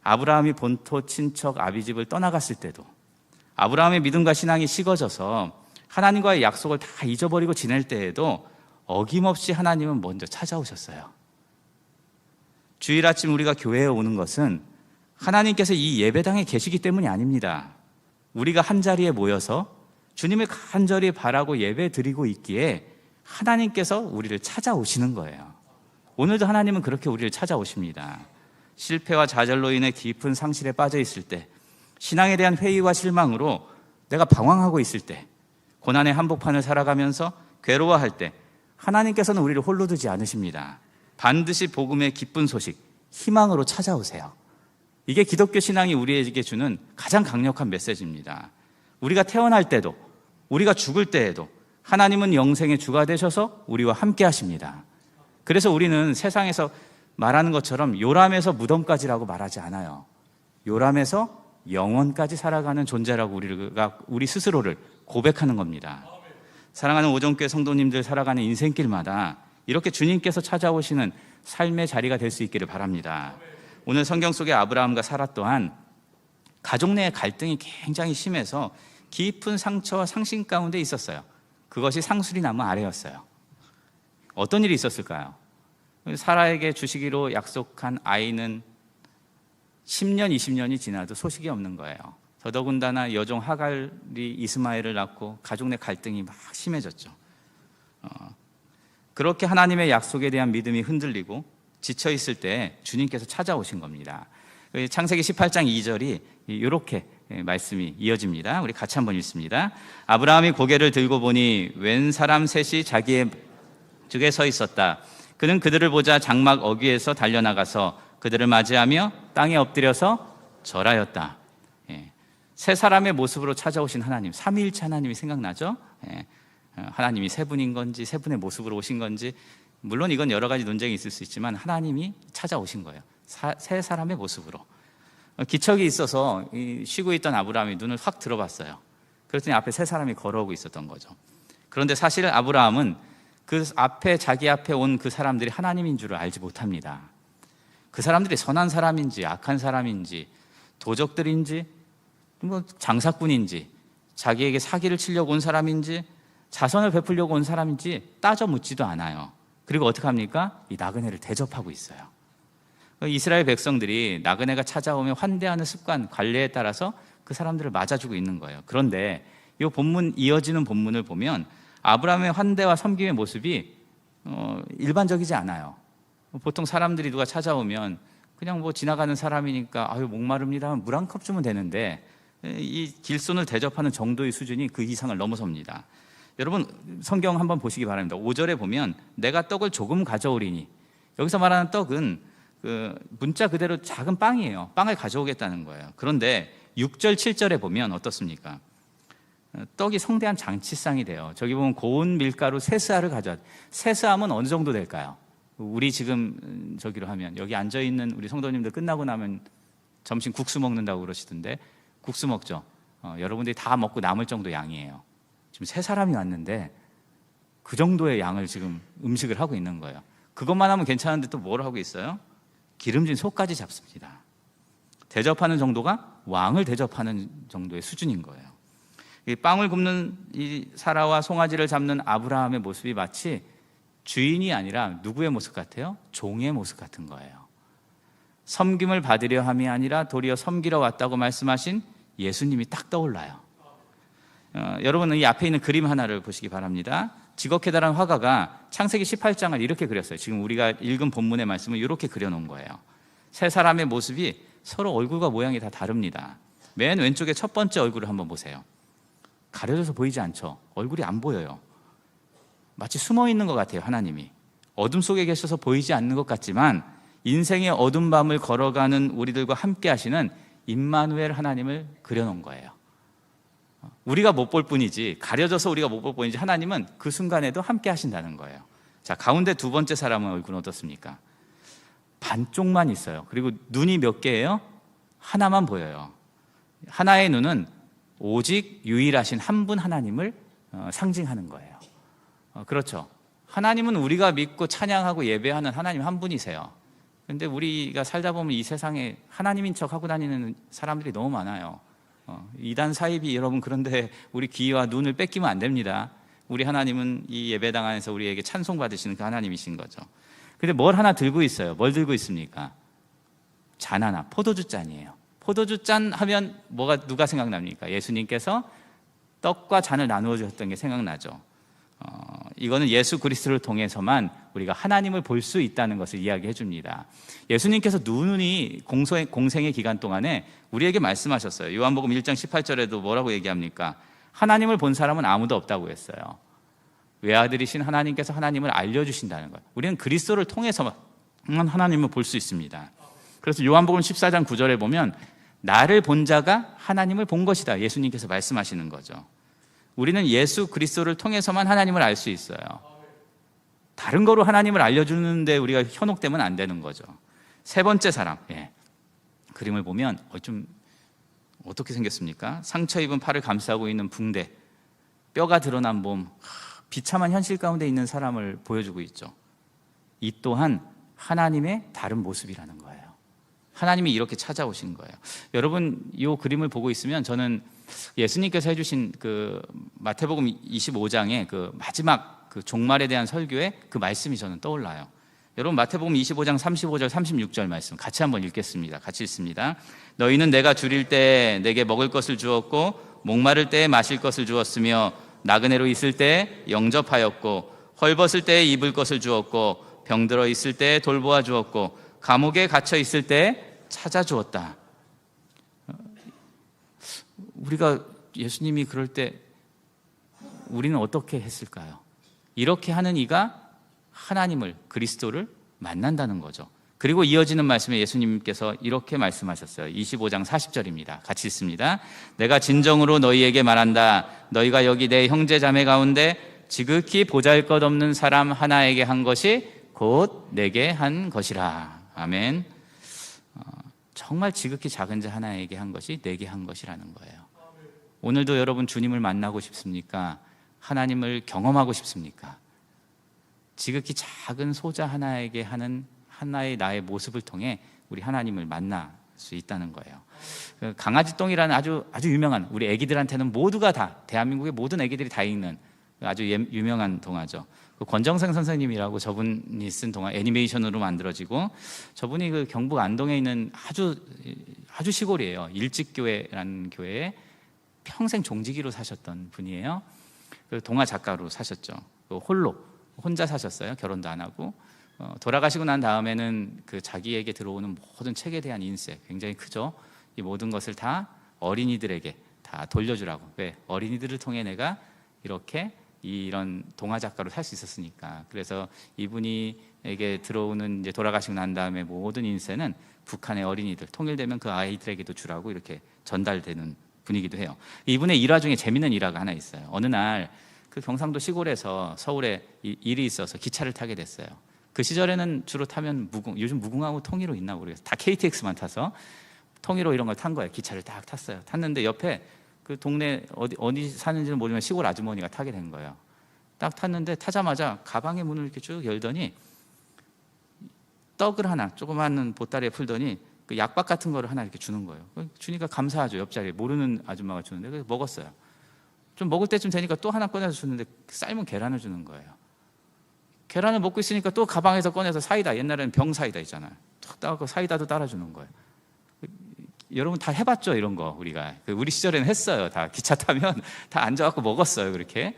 아브라함이 본토 친척 아비집을 떠나갔을 때도 아브라함의 믿음과 신앙이 식어져서 하나님과의 약속을 다 잊어버리고 지낼 때에도 어김없이 하나님은 먼저 찾아오셨어요. 주일 아침 우리가 교회에 오는 것은 하나님께서 이 예배당에 계시기 때문이 아닙니다. 우리가 한자리에 모여서 주님을 간절히 바라고 예배 드리고 있기에 하나님께서 우리를 찾아오시는 거예요. 오늘도 하나님은 그렇게 우리를 찾아오십니다. 실패와 좌절로 인해 깊은 상실에 빠져 있을 때, 신앙에 대한 회의와 실망으로 내가 방황하고 있을 때, 고난의 한복판을 살아가면서 괴로워할 때 하나님께서는 우리를 홀로 두지 않으십니다. 반드시 복음의 기쁜 소식, 희망으로 찾아오세요. 이게 기독교 신앙이 우리에게 주는 가장 강력한 메시지입니다. 우리가 태어날 때도 우리가 죽을 때에도 하나님은 영생의 주가 되셔서 우리와 함께 하십니다. 그래서 우리는 세상에서 말하는 것처럼 요람에서 무덤까지라고 말하지 않아요. 요람에서 영원까지 살아가는 존재라고 우리 스스로를 고백하는 겁니다. 사랑하는 오정교회 성도님들 살아가는 인생길마다 이렇게 주님께서 찾아오시는 삶의 자리가 될 수 있기를 바랍니다. 오늘 성경 속의 아브라함과 사라 또한 가족 내의 갈등이 굉장히 심해서 깊은 상처와 상심 가운데 있었어요. 그것이 상수리 나무 아래였어요. 어떤 일이 있었을까요? 사라에게 주시기로 약속한 아이는 10년, 20년이 지나도 소식이 없는 거예요. 더더군다나 여종 하갈이 이스마엘을 낳고 가족 내 갈등이 막 심해졌죠. 그렇게 하나님의 약속에 대한 믿음이 흔들리고 지쳐있을 때 주님께서 찾아오신 겁니다. 창세기 18장 2절이 이렇게 말씀이 이어집니다. 우리 같이 한번 읽습니다. 아브라함이 고개를 들고 보니 웬 사람 셋이 자기의 쪽에 서 있었다. 그는 그들을 보자 장막 어귀에서 달려나가서 그들을 맞이하며 땅에 엎드려서 절하였다. 세 사람의 모습으로 찾아오신 하나님, 삼위일체 하나님이 생각나죠? 하나님이 세 분인 건지 세 분의 모습으로 오신 건지 물론 이건 여러 가지 논쟁이 있을 수 있지만 하나님이 찾아오신 거예요. 세 사람의 모습으로. 기척이 있어서 쉬고 있던 아브라함이 눈을 확 들어봤어요. 그랬더니 앞에 세 사람이 걸어오고 있었던 거죠. 그런데 사실 아브라함은 그 앞에 자기 앞에 온 그 사람들이 하나님인 줄을 알지 못합니다. 그 사람들이 선한 사람인지 악한 사람인지 도적들인지 뭐 장사꾼인지 자기에게 사기를 치려고 온 사람인지 자선을 베풀려고 온 사람인지 따져 묻지도 않아요. 그리고 어떻게 합니까? 이 나그네를 대접하고 있어요. 이스라엘 백성들이 나그네가 찾아오면 환대하는 습관, 관례에 따라서 그 사람들을 맞아주고 있는 거예요. 그런데 이 본문, 이어지는 본문을 보면 아브라함의 환대와 섬김의 모습이 일반적이지 않아요. 보통 사람들이 누가 찾아오면 그냥 뭐 지나가는 사람이니까 아유 목마릅니다 하면 물 한 컵 주면 되는데 이 길손을 대접하는 정도의 수준이 그 이상을 넘어섭니다. 여러분 성경 한번 보시기 바랍니다. 5절에 보면 내가 떡을 조금 가져오리니, 여기서 말하는 떡은 그 문자 그대로 작은 빵이에요. 빵을 가져오겠다는 거예요. 그런데 6절 7절에 보면 어떻습니까? 떡이 성대한 잔치상이 돼요. 저기 보면 고운 밀가루 세스알을 가져왔. 세스함은 어느 정도 될까요? 우리 지금 저기로 하면 여기 앉아있는 우리 성도님들 끝나고 나면 점심 국수 먹는다고 그러시던데 국수 먹죠. 여러분들이 다 먹고 남을 정도 양이에요. 지금 세 사람이 왔는데 그 정도의 양을 지금 음식을 하고 있는 거예요. 그것만 하면 괜찮은데 또 뭘 하고 있어요? 기름진 소까지 잡습니다. 대접하는 정도가 왕을 대접하는 정도의 수준인 거예요. 이 빵을 굽는 이 사라와 송아지를 잡는 아브라함의 모습이 마치 주인이 아니라 누구의 모습 같아요? 종의 모습 같은 거예요. 섬김을 받으려 함이 아니라 도리어 섬기러 왔다고 말씀하신 예수님이 딱 떠올라요. 여러분은 이 앞에 있는 그림 하나를 보시기 바랍니다. 지거케다라는 화가가 창세기 18장을 이렇게 그렸어요. 지금 우리가 읽은 본문의 말씀을 이렇게 그려놓은 거예요. 세 사람의 모습이 서로 얼굴과 모양이 다 다릅니다. 맨 왼쪽에 첫 번째 얼굴을 한번 보세요. 가려져서 보이지 않죠? 얼굴이 안 보여요. 마치 숨어 있는 것 같아요. 하나님이 어둠 속에 계셔서 보이지 않는 것 같지만 인생의 어둠 밤을 걸어가는 우리들과 함께 하시는 임마누엘 하나님을 그려놓은 거예요. 우리가 못 볼 뿐이지, 가려져서 우리가 못 볼 뿐이지 하나님은 그 순간에도 함께 하신다는 거예요. 자, 가운데 두 번째 사람은 얼굴은 어떻습니까? 반쪽만 있어요. 그리고 눈이 몇 개예요? 하나만 보여요. 하나의 눈은 오직 유일하신 한 분 하나님을 상징하는 거예요. 그렇죠. 하나님은 우리가 믿고 찬양하고 예배하는 하나님 한 분이세요. 그런데 우리가 살다 보면 이 세상에 하나님인 척 하고 다니는 사람들이 너무 많아요. 이단 사이비 여러분, 그런데 우리 귀와 눈을 뺏기면 안 됩니다. 우리 하나님은 이 예배당 안에서 우리에게 찬송 받으시는 그 하나님이신 거죠. 근데 뭘 하나 들고 있어요. 뭘 들고 있습니까? 잔 하나, 포도주 잔이에요. 포도주 잔 하면 누가 생각납니까? 예수님께서 떡과 잔을 나누어 주셨던 게 생각나죠. 이거는 예수 그리스도를 통해서만 우리가 하나님을 볼 수 있다는 것을 이야기해 줍니다. 예수님께서 누누이 공생의 기간 동안에 우리에게 말씀하셨어요. 요한복음 1장 18절에도 뭐라고 얘기합니까? 하나님을 본 사람은 아무도 없다고 했어요. 외아들이신 하나님께서 하나님을 알려주신다는 거예요. 우리는 그리스도를 통해서만 하나님을 볼 수 있습니다. 그래서 요한복음 14장 9절에 보면 나를 본 자가 하나님을 본 것이다, 예수님께서 말씀하시는 거죠. 우리는 예수 그리스도를 통해서만 하나님을 알 수 있어요. 다른 거로 하나님을 알려주는데 우리가 현혹되면 안 되는 거죠. 세 번째 사람, 그림을 보면 좀 어떻게 생겼습니까? 상처 입은 팔을 감싸고 있는 붕대, 뼈가 드러난 몸, 비참한 현실 가운데 있는 사람을 보여주고 있죠. 이 또한 하나님의 다른 모습이라는 거예요. 하나님이 이렇게 찾아오신 거예요. 여러분, 이 그림을 보고 있으면 저는 예수님께서 해주신 그 마태복음 25장의 그 마지막 그 종말에 대한 설교의 그 말씀이 저는 떠올라요. 여러분, 마태복음 25장 35절 36절 말씀 같이 한번 읽겠습니다. 같이 읽습니다. 너희는 내가 줄일 때 내게 먹을 것을 주었고 목마를 때 마실 것을 주었으며 나그네로 있을 때 영접하였고 헐벗을 때 입을 것을 주었고 병들어 있을 때 돌보아 주었고 감옥에 갇혀 있을 때 찾아주었다. 우리가 예수님이 그럴 때 우리는 어떻게 했을까요? 이렇게 하는 이가 하나님을, 그리스도를 만난다는 거죠. 그리고 이어지는 말씀에 예수님께서 이렇게 말씀하셨어요. 25장 40절입니다. 같이 읽습니다. 내가 진정으로 너희에게 말한다. 너희가 여기 내 형제 자매 가운데 지극히 보잘것없는 사람 하나에게 한 것이 곧 내게 한 것이라. 아멘. 정말 지극히 작은 자 하나에게 한 것이 내게 한 것이라는 거예요. 오늘도 여러분 주님을 만나고 싶습니까? 하나님을 경험하고 싶습니까? 지극히 작은 소자 하나에게 하는 하나의 나의 모습을 통해 우리 하나님을 만날 수 있다는 거예요. 강아지 똥이라는 아주 유명한, 우리 애기들한테는 모두가 다, 대한민국의 모든 애기들이 다 읽는 아주 유명한 동화죠. 권정생 선생님이라고 저분이 쓴 동화, 애니메이션으로 만들어지고, 저분이 그 경북 안동에 있는 아주 시골이에요. 일직교회라는 교회에 평생 종지기로 사셨던 분이에요. 그 동화 작가로 사셨죠. 혼자 사셨어요. 결혼도 안 하고. 돌아가시고 난 다음에는 그 자기에게 들어오는 모든 책에 대한 인세 굉장히 크죠. 이 모든 것을 다 어린이들에게 다 돌려주라고. 왜? 어린이들을 통해 내가 이렇게 이런 동화 작가로 살 수 있었으니까. 그래서 이분이에게 들어오는, 이제 돌아가시고 난 다음에 모든 인세는 북한의 어린이들, 통일되면 그 아이들에게도 주라고 이렇게 전달되는 분이기도 해요. 이분의 일화 중에 재밌는 일화가 하나 있어요. 어느 날 그 경상도 시골에서 서울에 일이 있어서 기차를 타게 됐어요. 그 시절에는 주로 타면 요즘 무궁화호 통일호 있나 모르겠어요. 다 KTX만 타서 통일호 이런 걸 탄 거예요. 기차를 딱 탔어요. 탔는데 옆에 그 동네 어디 사는지는 모르지만 시골 아주머니가 타게 된 거예요. 딱 탔는데 타자마자 가방의 문을 이렇게 쭉 열더니 떡을 하나, 조그마한 보따리에 풀더니 그 약밥 같은 거를 하나 이렇게 주는 거예요. 주니까 감사하죠. 옆자리에 모르는 아줌마가 주는데 그래서 먹었어요. 좀 먹을 때쯤 되니까 또 하나 꺼내서 주는데 삶은 계란을 주는 거예요. 계란을 먹고 있으니까 또 가방에서 꺼내서 사이다, 옛날에는 병 사이다 있잖아요. 툭 따갖고 사이다도 따라주는 거예요. 여러분 다 해봤죠, 이런 거. 우리 시절에는 했어요. 다 기차 타면 다 앉아갖고 먹었어요, 그렇게.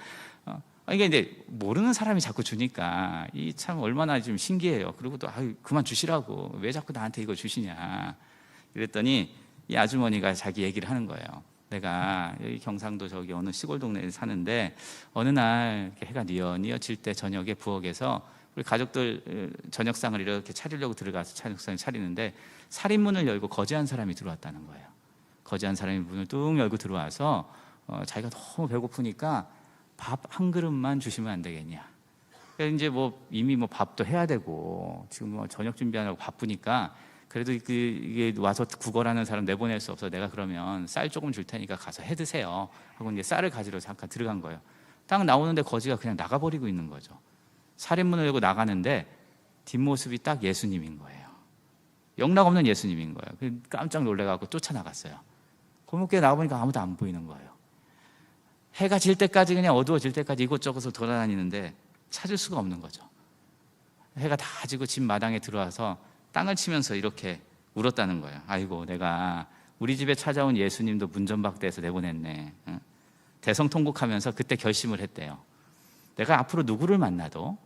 이게 이제 모르는 사람이 자꾸 주니까 이 참 얼마나 좀 신기해요. 그리고 또 그만 주시라고, 왜 자꾸 나한테 이거 주시냐. 그랬더니 이 아주머니가 자기 얘기를 하는 거예요. 내가 여기 경상도 저기 어느 시골 동네에 사는데 어느 날 이렇게 해가 뉘어 질 때 저녁에 부엌에서 우리 가족들 저녁상을 이렇게 차리려고 들어가서 저녁상을 차리는데 살인문을 열고 거지한 사람이 들어왔다는 거예요. 거지한 사람이 문을 뚝 열고 들어와서 자기가 너무 배고프니까 밥 한 그릇만 주시면 안 되겠냐. 이제 이미 밥도 해야 되고 지금 저녁 준비하느라고 바쁘니까 그래도 이게 와서 구걸하는 사람 내보낼 수 없어. 내가 그러면 쌀 조금 줄 테니까 가서 해 드세요. 하고 이제 쌀을 가지러 잠깐 들어간 거예요. 딱 나오는데 거지가 그냥 나가버리고 있는 거죠. 살인문을 열고 나가는데 뒷모습이 딱 예수님인 거예요. 영락없는 예수님인 거예요. 깜짝 놀래가지고 쫓아나갔어요. 골목길에 나가보니까 아무도 안 보이는 거예요. 해가 질 때까지 그냥 어두워질 때까지 이곳저곳을 돌아다니는데 찾을 수가 없는 거죠. 해가 다 지고 집 마당에 들어와서 땅을 치면서 이렇게 울었다는 거예요. 아이고, 내가 우리 집에 찾아온 예수님도 문전박대해서 내보냈네. 대성통곡하면서 그때 결심을 했대요. 내가 앞으로 누구를 만나도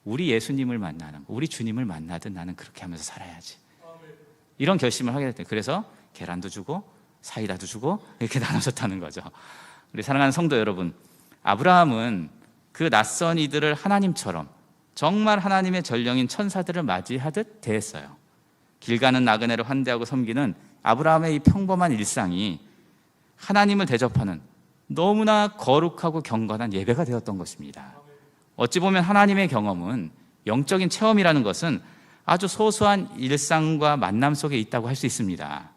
우리 예수님을 만나는 거, 우리 주님을 만나든 나는 그렇게 하면서 살아야지. 이런 결심을 하게 됐대요. 그래서 계란도 주고 사이다도 주고 이렇게 나눠줬다는 거죠. 우리 사랑하는 성도 여러분, 아브라함은 그 낯선 이들을 하나님처럼 정말 하나님의 전령인 천사들을 맞이하듯 대했어요. 길 가는 나그네를 환대하고 섬기는 아브라함의 이 평범한 일상이 하나님을 대접하는 너무나 거룩하고 경건한 예배가 되었던 것입니다. 어찌 보면 하나님의 경험은, 영적인 체험이라는 것은 아주 소소한 일상과 만남 속에 있다고 할 수 있습니다.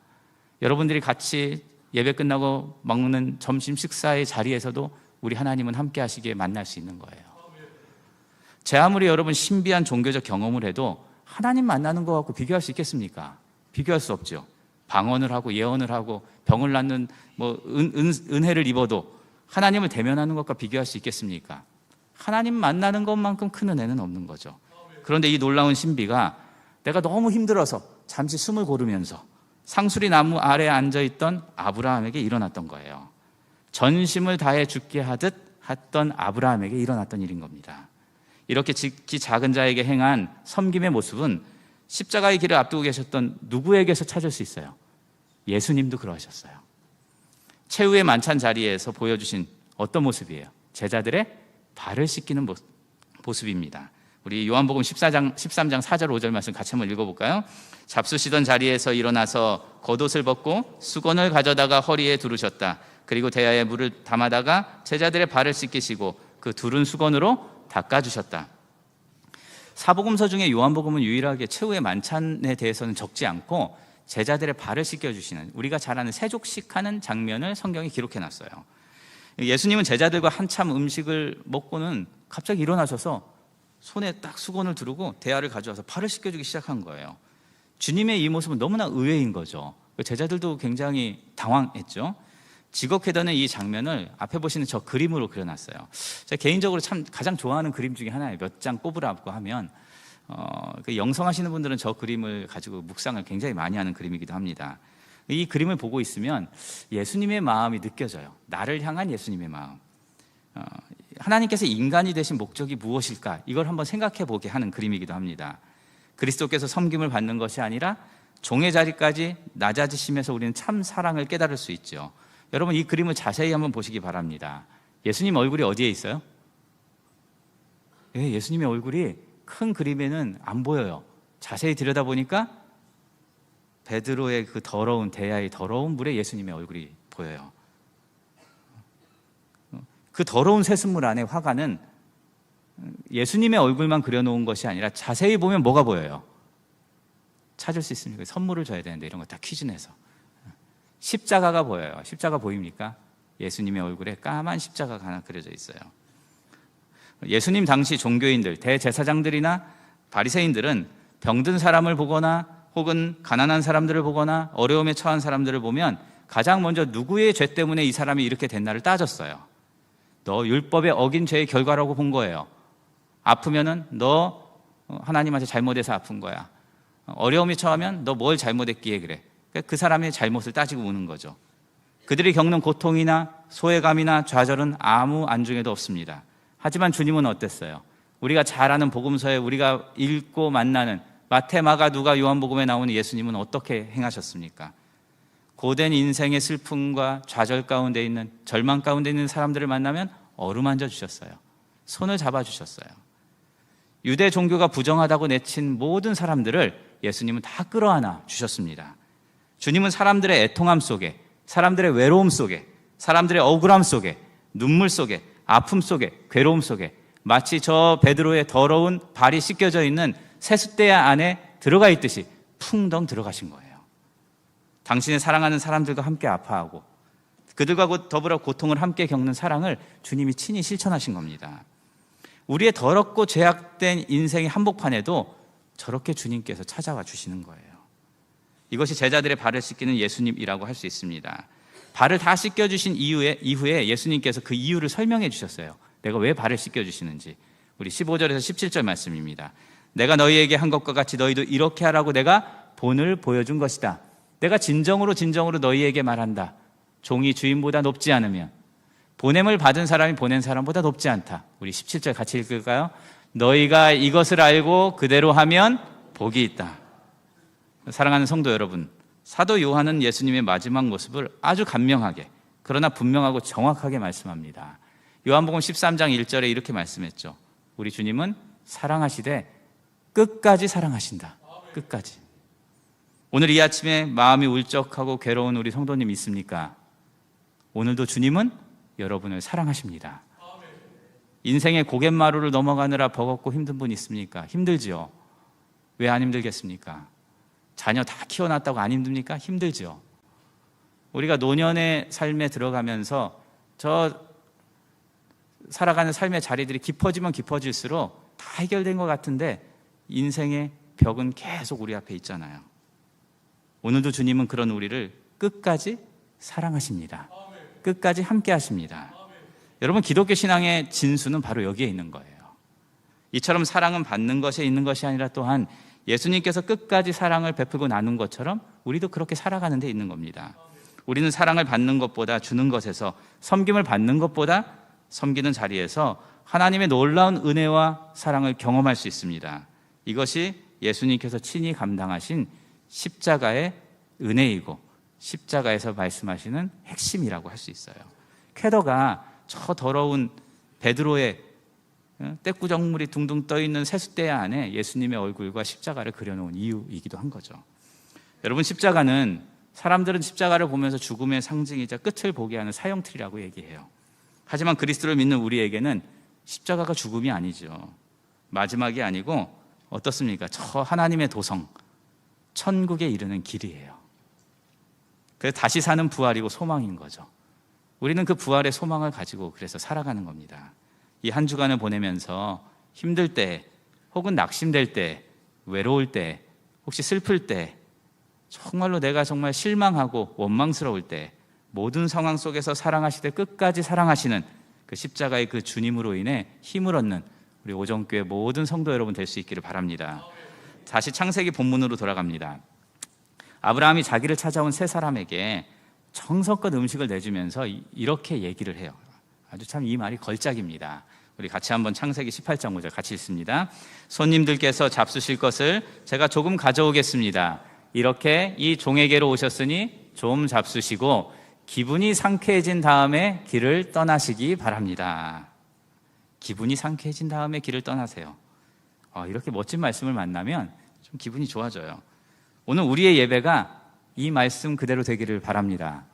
여러분들이 같이 예배 끝나고 먹는 점심 식사의 자리에서도 우리 하나님은 함께 하시기에 만날 수 있는 거예요. 제 아무리 여러분 신비한 종교적 경험을 해도 하나님 만나는 거 갖고 비교할 수 있겠습니까? 비교할 수 없죠. 방언을 하고 예언을 하고 병을 낫는 은혜를 입어도 하나님을 대면하는 것과 비교할 수 있겠습니까? 하나님 만나는 것만큼 큰 은혜는 없는 거죠. 그런데 이 놀라운 신비가 내가 너무 힘들어서 잠시 숨을 고르면서 상수리 나무 아래에 앉아있던 아브라함에게 일어났던 거예요. 전심을 다해 죽게 하듯 했던 아브라함에게 일어났던 일인 겁니다. 이렇게 지극히 작은 자에게 행한 섬김의 모습은 십자가의 길을 앞두고 계셨던 누구에게서 찾을 수 있어요? 예수님도 그러하셨어요. 최후의 만찬 자리에서 보여주신 어떤 모습이에요? 제자들의 발을 씻기는 모습입니다. 우리 요한복음 13장 4절 5절 말씀 같이 한번 읽어볼까요? 잡수시던 자리에서 일어나서 겉옷을 벗고 수건을 가져다가 허리에 두르셨다. 그리고 대야에 물을 담아다가 제자들의 발을 씻기시고 그 두른 수건으로 닦아주셨다. 사복음서 중에 요한복음은 유일하게 최후의 만찬에 대해서는 적지 않고 제자들의 발을 씻겨주시는, 우리가 잘 아는 세족식하는 장면을 성경이 기록해놨어요. 예수님은 제자들과 한참 음식을 먹고는 갑자기 일어나셔서 손에 딱 수건을 두르고 대야를 가져와서 발을 씻겨주기 시작한 거예요. 주님의 이 모습은 너무나 의외인 거죠. 제자들도 굉장히 당황했죠. 지극회되는 이 장면을 앞에 보시는 저 그림으로 그려놨어요. 제가 개인적으로 참 가장 좋아하는 그림 중에 하나예요. 몇 장 꼽으라고 하면 그 영성하시는 분들은 저 그림을 가지고 묵상을 굉장히 많이 하는 그림이기도 합니다. 이 그림을 보고 있으면 예수님의 마음이 느껴져요. 나를 향한 예수님의 마음. 하나님께서 인간이 되신 목적이 무엇일까? 이걸 한번 생각해 보게 하는 그림이기도 합니다. 그리스도께서 섬김을 받는 것이 아니라 종의 자리까지 낮아지시면서 우리는 참 사랑을 깨달을 수 있죠. 여러분 이 그림을 자세히 한번 보시기 바랍니다. 예수님 얼굴이 어디에 있어요? 예수님의 얼굴이 큰 그림에는 안 보여요. 자세히 들여다보니까 베드로의 그 더러운 대야의 더러운 물에 예수님의 얼굴이 보여요. 그 더러운 쇠순물 안에 화가는 예수님의 얼굴만 그려놓은 것이 아니라 자세히 보면 뭐가 보여요? 찾을 수 있습니까? 선물을 줘야 되는데 이런 거 다 퀴즈 내서. 십자가가 보여요. 십자가 보입니까? 예수님의 얼굴에 까만 십자가가 하나 그려져 있어요. 예수님 당시 종교인들, 대제사장들이나 바리새인들은 병든 사람을 보거나 혹은 가난한 사람들을 보거나 어려움에 처한 사람들을 보면 가장 먼저 누구의 죄 때문에 이 사람이 이렇게 됐나를 따졌어요. 너 율법에 어긴 죄의 결과라고 본 거예요. 아프면은 너 하나님한테 잘못해서 아픈 거야. 어려움이 처하면 너 뭘 잘못했기에 그래. 그 사람의 잘못을 따지고 우는 거죠. 그들이 겪는 고통이나 소외감이나 좌절은 아무 안중에도 없습니다. 하지만 주님은 어땠어요? 우리가 잘 아는 복음서에 우리가 읽고 만나는 마태, 마가, 누가, 요한복음에 나오는 예수님은 어떻게 행하셨습니까? 고된 인생의 슬픔과 좌절 가운데 있는, 절망 가운데 있는 사람들을 만나면 어루만져 주셨어요. 손을 잡아 주셨어요. 유대 종교가 부정하다고 내친 모든 사람들을 예수님은 다 끌어안아 주셨습니다. 주님은 사람들의 애통함 속에, 사람들의 외로움 속에, 사람들의 억울함 속에, 눈물 속에, 아픔 속에, 괴로움 속에 마치 저 베드로의 더러운 발이 씻겨져 있는 세숫대 안에 들어가 있듯이 풍덩 들어가신 거예요. 당신의 사랑하는 사람들과 함께 아파하고 그들과 더불어 고통을 함께 겪는 사랑을 주님이 친히 실천하신 겁니다. 우리의 더럽고 죄악된 인생의 한복판에도 저렇게 주님께서 찾아와 주시는 거예요. 이것이 제자들의 발을 씻기는 예수님이라고 할 수 있습니다. 발을 다 씻겨주신 이후에 예수님께서 그 이유를 설명해 주셨어요. 내가 왜 발을 씻겨주시는지. 우리 15절에서 17절 말씀입니다. 내가 너희에게 한 것과 같이 너희도 이렇게 하라고 내가 본을 보여준 것이다. 내가 진정으로 너희에게 말한다. 종이 주인보다 높지 않으면 보냄을 받은 사람이 보낸 사람보다 높지 않다. 우리 17절 같이 읽을까요? 너희가 이것을 알고 그대로 하면 복이 있다. 사랑하는 성도 여러분, 사도 요한은 예수님의 마지막 모습을 아주 간명하게 그러나 분명하고 정확하게 말씀합니다. 요한복음 13장 1절에 이렇게 말씀했죠. 우리 주님은 사랑하시되 끝까지 사랑하신다. 끝까지. 오늘 이 아침에 마음이 울적하고 괴로운 우리 성도님 있습니까? 오늘도 주님은 여러분을 사랑하십니다. 인생의 고갯마루를 넘어가느라 버겁고 힘든 분 있습니까? 힘들지요. 왜 안 힘들겠습니까? 자녀 다 키워놨다고 안 힘듭니까? 힘들지요. 우리가 노년의 삶에 들어가면서 저 살아가는 삶의 자리들이 깊어지면 깊어질수록 다 해결된 것 같은데 인생의 벽은 계속 우리 앞에 있잖아요. 오늘도 주님은 그런 우리를 끝까지 사랑하십니다. 끝까지 함께 하십니다. 여러분, 기독교 신앙의 진수는 바로 여기에 있는 거예요. 이처럼 사랑은 받는 것에 있는 것이 아니라 또한 예수님께서 끝까지 사랑을 베풀고 나눈 것처럼 우리도 그렇게 살아가는 데 있는 겁니다. 우리는 사랑을 받는 것보다 주는 것에서, 섬김을 받는 것보다 섬기는 자리에서 하나님의 놀라운 은혜와 사랑을 경험할 수 있습니다. 이것이 예수님께서 친히 감당하신 십자가의 은혜이고 십자가에서 말씀하시는 핵심이라고 할 수 있어요. 쾌더가 저 더러운 베드로의 떼꾸정물이 둥둥 떠있는 세숫대 안에 예수님의 얼굴과 십자가를 그려놓은 이유이기도 한 거죠. 여러분, 십자가는 사람들은 십자가를 보면서 죽음의 상징이자 끝을 보게 하는 사형틀이라고 얘기해요. 하지만 그리스도를 믿는 우리에게는 십자가가 죽음이 아니죠. 마지막이 아니고 어떻습니까? 저 하나님의 도성, 천국에 이르는 길이에요. 그래서 다시 사는 부활이고 소망인 거죠. 우리는 그 부활의 소망을 가지고 그래서 살아가는 겁니다. 이 한 주간을 보내면서 힘들 때, 혹은 낙심될 때, 외로울 때, 혹시 슬플 때, 정말로 내가 정말 실망하고 원망스러울 때, 모든 상황 속에서 사랑하시되 끝까지 사랑하시는 그 십자가의 그 주님으로 인해 힘을 얻는 우리 오정교회 모든 성도 여러분 될 수 있기를 바랍니다. 다시 창세기 본문으로 돌아갑니다. 아브라함이 자기를 찾아온 세 사람에게 정성껏 음식을 내주면서 이렇게 얘기를 해요. 아주 참 이 말이 걸작입니다. 우리 같이 한번 창세기 18장 5절 같이 읽습니다. 손님들께서 잡수실 것을 제가 조금 가져오겠습니다. 이렇게 이 종에게로 오셨으니 좀 잡수시고 기분이 상쾌해진 다음에 길을 떠나시기 바랍니다. 기분이 상쾌해진 다음에 길을 떠나세요. 이렇게 멋진 말씀을 만나면 좀 기분이 좋아져요. 오늘 우리의 예배가 이 말씀 그대로 되기를 바랍니다.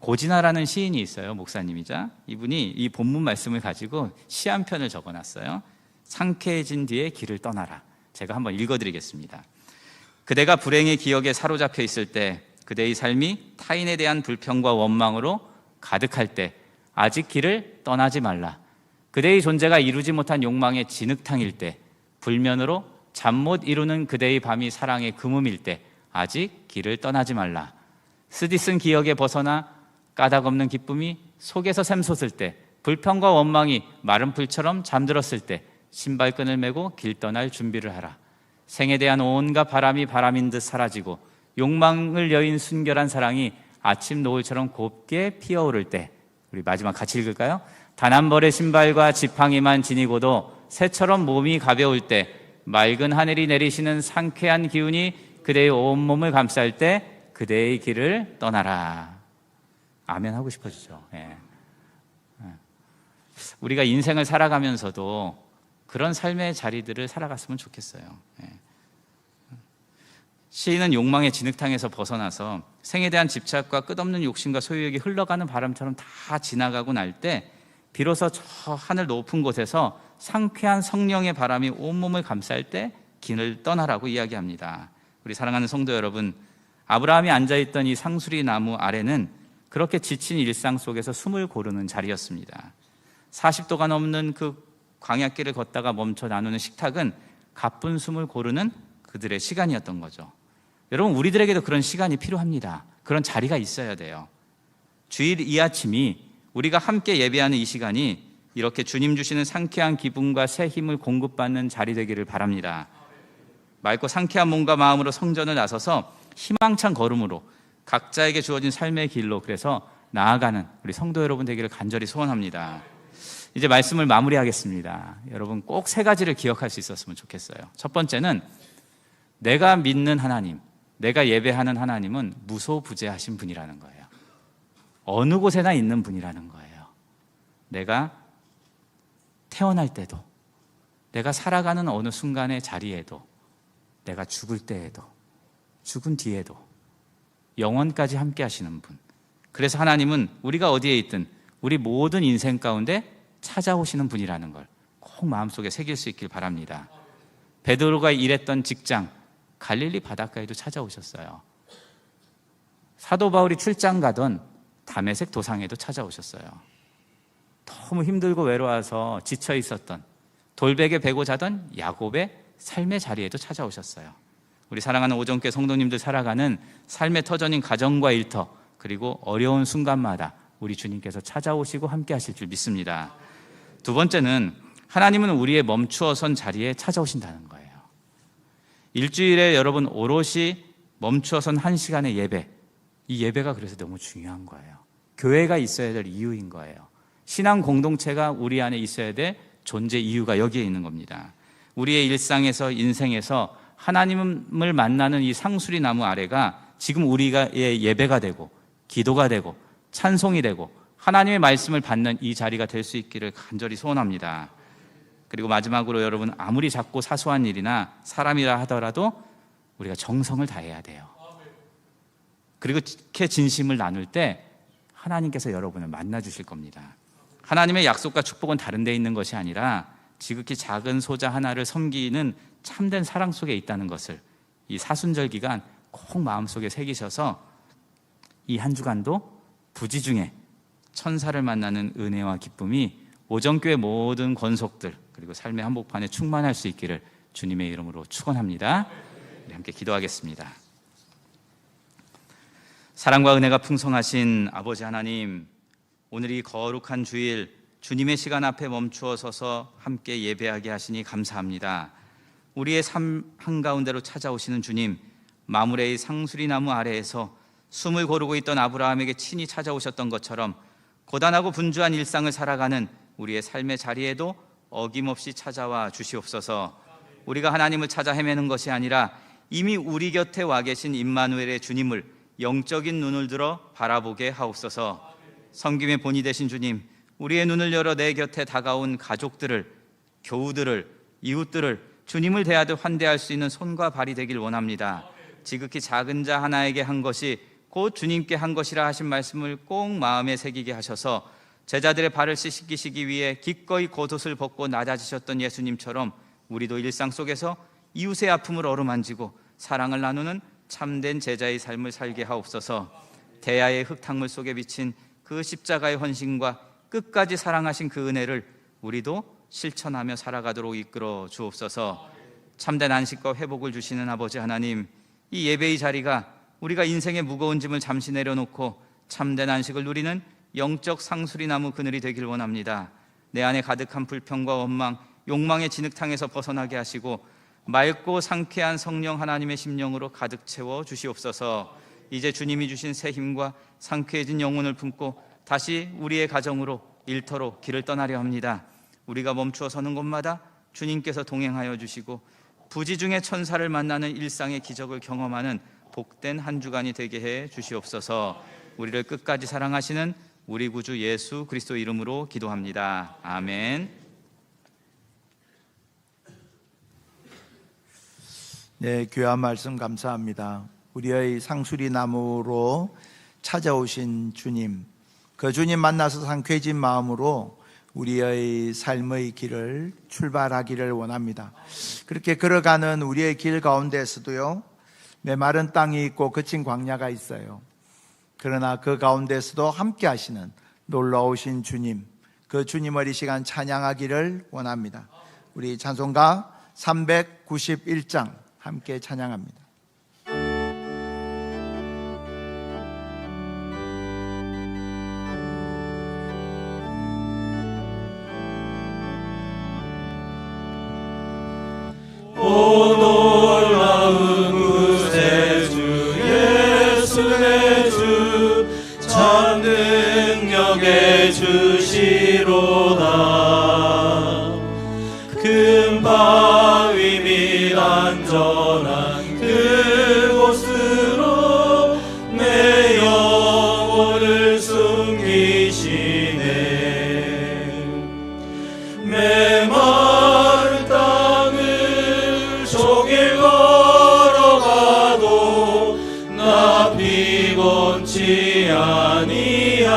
고진아라는 시인이 있어요. 목사님이자. 이분이 이 본문 말씀을 가지고 시 한 편을 적어놨어요. 상쾌해진 뒤에 길을 떠나라. 제가 한번 읽어드리겠습니다. 그대가 불행의 기억에 사로잡혀 있을 때, 그대의 삶이 타인에 대한 불평과 원망으로 가득할 때 아직 길을 떠나지 말라. 그대의 존재가 이루지 못한 욕망의 진흙탕일 때, 불면으로 잠 못 이루는 그대의 밤이 사랑의 금음일 때 아직 길을 떠나지 말라. 쓰디쓴 기억에 벗어나 까닭없는 기쁨이 속에서 샘솟을 때, 불평과 원망이 마른 풀처럼 잠들었을 때 신발끈을 메고 길 떠날 준비를 하라. 생에 대한 온갖 바람이 바람인 듯 사라지고 욕망을 여인 순결한 사랑이 아침 노을처럼 곱게 피어오를 때, 우리 마지막 같이 읽을까요? 단 한 벌의 신발과 지팡이만 지니고도 새처럼 몸이 가벼울 때, 맑은 하늘이 내리시는 상쾌한 기운이 그대의 온몸을 감쌀 때 그대의 길을 떠나라. 아멘 하고 싶어지죠. 예. 우리가 인생을 살아가면서도 그런 삶의 자리들을 살아갔으면 좋겠어요. 예. 시인은 욕망의 진흙탕에서 벗어나서 생에 대한 집착과 끝없는 욕심과 소유욕이 흘러가는 바람처럼 다 지나가고 날 때 비로소 저 하늘 높은 곳에서 상쾌한 성령의 바람이 온몸을 감쌀 때 길을 떠나라고 이야기합니다. 우리 사랑하는 성도 여러분, 아브라함이 앉아있던 이 상수리 나무 아래는 그렇게 지친 일상 속에서 숨을 고르는 자리였습니다. 40도가 넘는 그 광야길을 걷다가 멈춰 나누는 식탁은 가쁜 숨을 고르는 그들의 시간이었던 거죠. 여러분, 우리들에게도 그런 시간이 필요합니다. 그런 자리가 있어야 돼요. 주일 이 아침이, 우리가 함께 예배하는 이 시간이 이렇게 주님 주시는 상쾌한 기분과 새 힘을 공급받는 자리 되기를 바랍니다. 맑고 상쾌한 몸과 마음으로 성전을 나서서 희망찬 걸음으로 각자에게 주어진 삶의 길로 그래서 나아가는 우리 성도 여러분 되기를 간절히 소원합니다. 이제 말씀을 마무리하겠습니다. 여러분 꼭 세 가지를 기억할 수 있었으면 좋겠어요. 첫 번째는 내가 믿는 하나님, 내가 예배하는 하나님은 무소부재하신 분이라는 거예요. 어느 곳에나 있는 분이라는 거예요. 내가 태어날 때도, 내가 살아가는 어느 순간의 자리에도, 내가 죽을 때에도, 죽은 뒤에도 영원까지 함께 하시는 분. 그래서 하나님은 우리가 어디에 있든 우리 모든 인생 가운데 찾아오시는 분이라는 걸 꼭 마음속에 새길 수 있길 바랍니다. 베드로가 일했던 직장 갈릴리 바닷가에도 찾아오셨어요. 사도 바울이 출장 가던 다메섹 도상에도 찾아오셨어요. 너무 힘들고 외로워서 지쳐 있었던, 돌베개 베고 자던 야곱의 삶의 자리에도 찾아오셨어요. 우리 사랑하는 오정교회 성도님들 살아가는 삶의 터전인 가정과 일터, 그리고 어려운 순간마다 우리 주님께서 찾아오시고 함께 하실 줄 믿습니다. 두 번째는 하나님은 우리의 멈추어 선 자리에 찾아오신다는 거예요. 일주일에 여러분 오롯이 멈추어 선 1시간의 예배, 이 예배가 그래서 너무 중요한 거예요. 교회가 있어야 될 이유인 거예요. 신앙 공동체가 우리 안에 있어야 될 존재 이유가 여기에 있는 겁니다. 우리의 일상에서, 인생에서 하나님을 만나는 이 상수리 나무 아래가 지금 우리의 예배가 되고 기도가 되고 찬송이 되고 하나님의 말씀을 받는 이 자리가 될 수 있기를 간절히 소원합니다. 그리고 마지막으로 여러분, 아무리 작고 사소한 일이나 사람이라 하더라도 우리가 정성을 다해야 돼요. 그리고 이렇게 진심을 나눌 때 하나님께서 여러분을 만나 주실 겁니다. 하나님의 약속과 축복은 다른 데 있는 것이 아니라 지극히 작은 소자 하나를 섬기는 참된 사랑 속에 있다는 것을 이 사순절 기간 꼭 마음속에 새기셔서 이 한 주간도 부지 중에 천사를 만나는 은혜와 기쁨이 오정교회 모든 권속들 그리고 삶의 한복판에 충만할 수 있기를 주님의 이름으로 축원합니다. 우리 함께 기도하겠습니다. 사랑과 은혜가 풍성하신 아버지 하나님, 오늘 이 거룩한 주일 주님의 시간 앞에 멈추어 서서 함께 예배하게 하시니 감사합니다. 우리의 삶 한가운데로 찾아오시는 주님, 마므레의 상수리 나무 아래에서 숨을 고르고 있던 아브라함에게 친히 찾아오셨던 것처럼 고단하고 분주한 일상을 살아가는 우리의 삶의 자리에도 어김없이 찾아와 주시옵소서. 우리가 하나님을 찾아 헤매는 것이 아니라 이미 우리 곁에 와 계신 임마누엘의 주님을 영적인 눈을 들어 바라보게 하옵소서. 섬김의 본이 되신 주님, 우리의 눈을 열어 내 곁에 다가온 가족들을, 교우들을, 이웃들을 주님을 대하듯 환대할 수 있는 손과 발이 되길 원합니다. 지극히 작은 자 하나에게 한 것이 곧 주님께 한 것이라 하신 말씀을 꼭 마음에 새기게 하셔서 제자들의 발을 씻기시기 위해 기꺼이 겉옷을 벗고 낮아지셨던 예수님처럼 우리도 일상 속에서 이웃의 아픔을 어루만지고 사랑을 나누는 참된 제자의 삶을 살게 하옵소서. 대야의 흙탕물 속에 비친 그 십자가의 헌신과 끝까지 사랑하신 그 은혜를 우리도 실천하며 살아가도록 이끌어 주옵소서. 참된 안식과 회복을 주시는 아버지 하나님, 이 예배의 자리가 우리가 인생의 무거운 짐을 잠시 내려놓고 참된 안식을 누리는 영적 상수리 나무 그늘이 되길 원합니다. 내 안에 가득한 불평과 원망, 욕망의 진흙탕에서 벗어나게 하시고 맑고 상쾌한 성령 하나님의 심령으로 가득 채워 주시옵소서. 이제 주님이 주신 새 힘과 상쾌해진 영혼을 품고 다시 우리의 가정으로 일터로 길을 떠나려 합니다. 우리가 멈추어 서는 곳마다 주님께서 동행하여 주시고 부지중에 천사를 만나는 일상의 기적을 경험하는 복된 한 주간이 되게 해 주시옵소서. 우리를 끝까지 사랑하시는 우리 구주 예수 그리스도 이름으로 기도합니다. 아멘. 네, 귀한 말씀 감사합니다. 우리의 상수리 나무로 찾아오신 주님, 그 주님 만나서 상쾌해진 마음으로 우리의 삶의 길을 출발하기를 원합니다. 그렇게 걸어가는 우리의 길 가운데서도요, 메마른 땅이 있고 거친 광야가 있어요. 그러나 그 가운데서도 함께 하시는 놀라우신 주님, 그 주님을 이 시간 찬양하기를 원합니다. 우리 찬송가 391장 함께 찬양합니다. 오 놀라운 구세주 예수 내 주 참 능력의 주시로다. 큰 바위 및 안전한 그곳으로 내 영혼을 숨기시네. 메마른 땅을 종일 걸어가도 나 피곤치 아니하며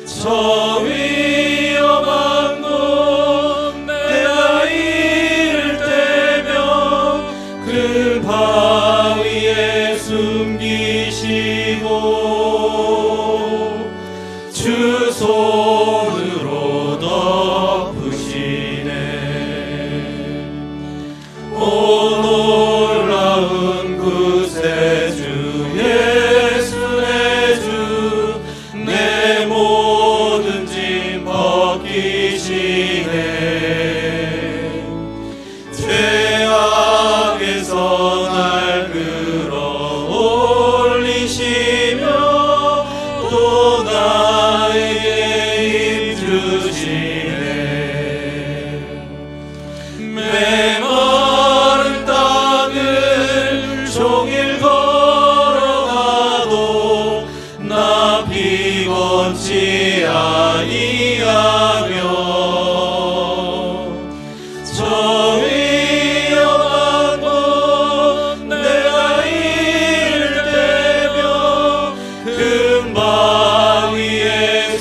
저 위험한 곳 내가 이를 때며 그 바위에 숨기시고 주 손으로 덮으시네. 오 놀라운 구세주 예수 내 주 내 모든 짐 벗기시네. 죄악에서 날 끌어올리시며 또 나에게 힘 주시네. 메마른 땅을 종일 걸어가도 나 피곤치 아니하며 저 위험한 곳 내가 이를 때며 큰 바위에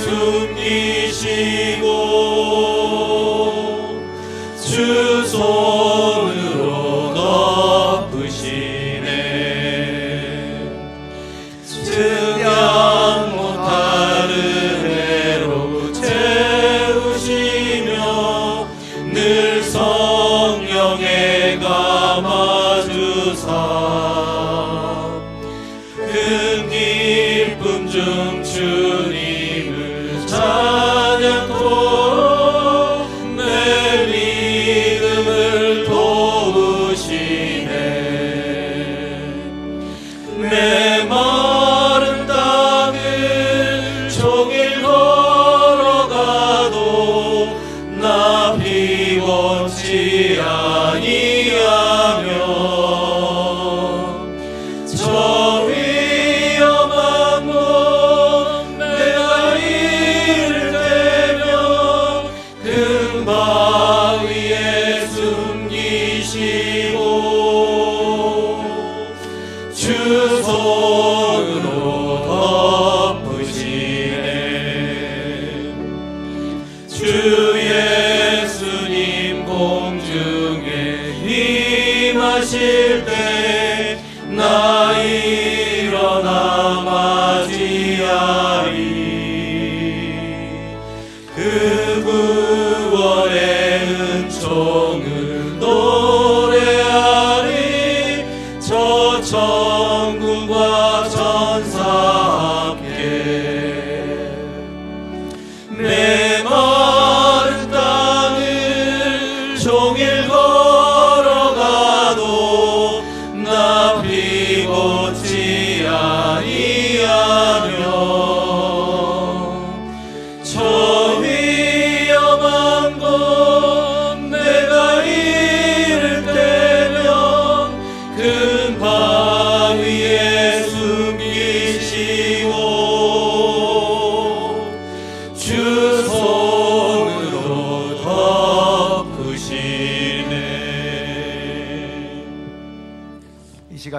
숨기시고 주 손으로 덮으시네. 증량 못할 은혜로 채우시며 늘 성령에 감아주사 큰 기쁨 중 주님을 찬양토록 내 믿음을 도우시네. 메마른 땅을 종일 걸어가도 나 피곤치 아니하며 저 위험한 곳 내가 이를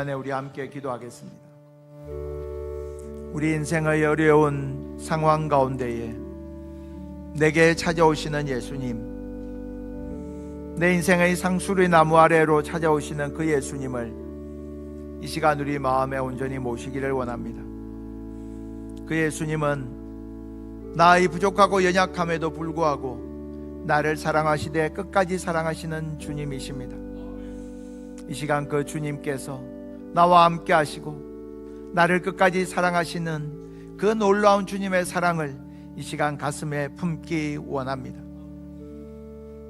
시간에 우리 함께 기도하겠습니다. 우리 인생의 어려운 상황 가운데에 내게 찾아오시는 예수님, 내 인생의 상수리 나무 아래로 찾아오시는 그 예수님을 이 시간 우리 마음에 온전히 모시기를 원합니다. 그 예수님은 나의 부족하고 연약함에도 불구하고 나를 사랑하시되 끝까지 사랑하시는 주님이십니다. 이 시간 그 주님께서 나와 함께 하시고 나를 끝까지 사랑하시는 그 놀라운 주님의 사랑을 이 시간 가슴에 품기 원합니다.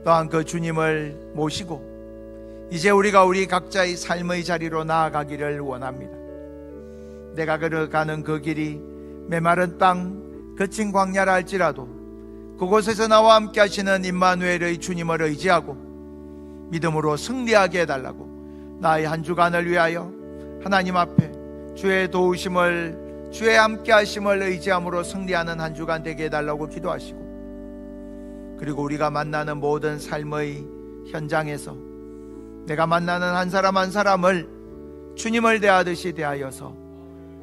또한 그 주님을 모시고 이제 우리가 우리 각자의 삶의 자리로 나아가기를 원합니다. 내가 걸어가는 그 길이 메마른 땅, 거친 광야라 할지라도 그곳에서 나와 함께 하시는 임마누엘의 주님을 의지하고 믿음으로 승리하게 해달라고 나의 한 주간을 위하여 하나님 앞에 주의 도우심을, 주의 함께 하심을 의지함으로 승리하는 한 주간 되게 해달라고 기도하시고, 그리고 우리가 만나는 모든 삶의 현장에서 내가 만나는 한 사람 한 사람을 주님을 대하듯이 대하여서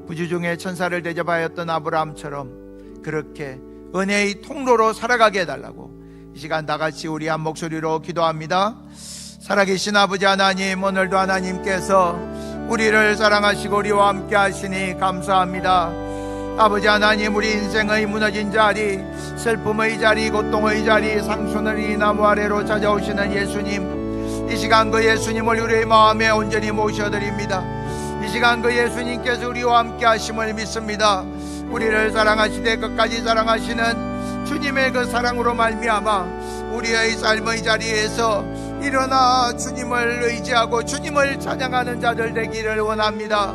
부주중에 천사를 대접하였던 아브라함처럼 그렇게 은혜의 통로로 살아가게 해달라고 이 시간 다같이 우리 한 목소리로 기도합니다. 살아계신 아버지 하나님, 오늘도 하나님께서 우리를 사랑하시고 우리와 함께 하시니 감사합니다. 아버지 하나님, 우리 인생의 무너진 자리, 슬픔의 자리, 고통의 자리, 상수리 나무 아래로 찾아오시는 예수님, 이 시간 그 예수님을 우리의 마음에 온전히 모셔드립니다. 이 시간 그 예수님께서 우리와 함께 하심을 믿습니다. 우리를 사랑하시되 끝까지 사랑하시는 주님의 그 사랑으로 말미암아 우리의 삶의 자리에서 일어나 주님을 의지하고 주님을 찬양하는 자들 되기를 원합니다.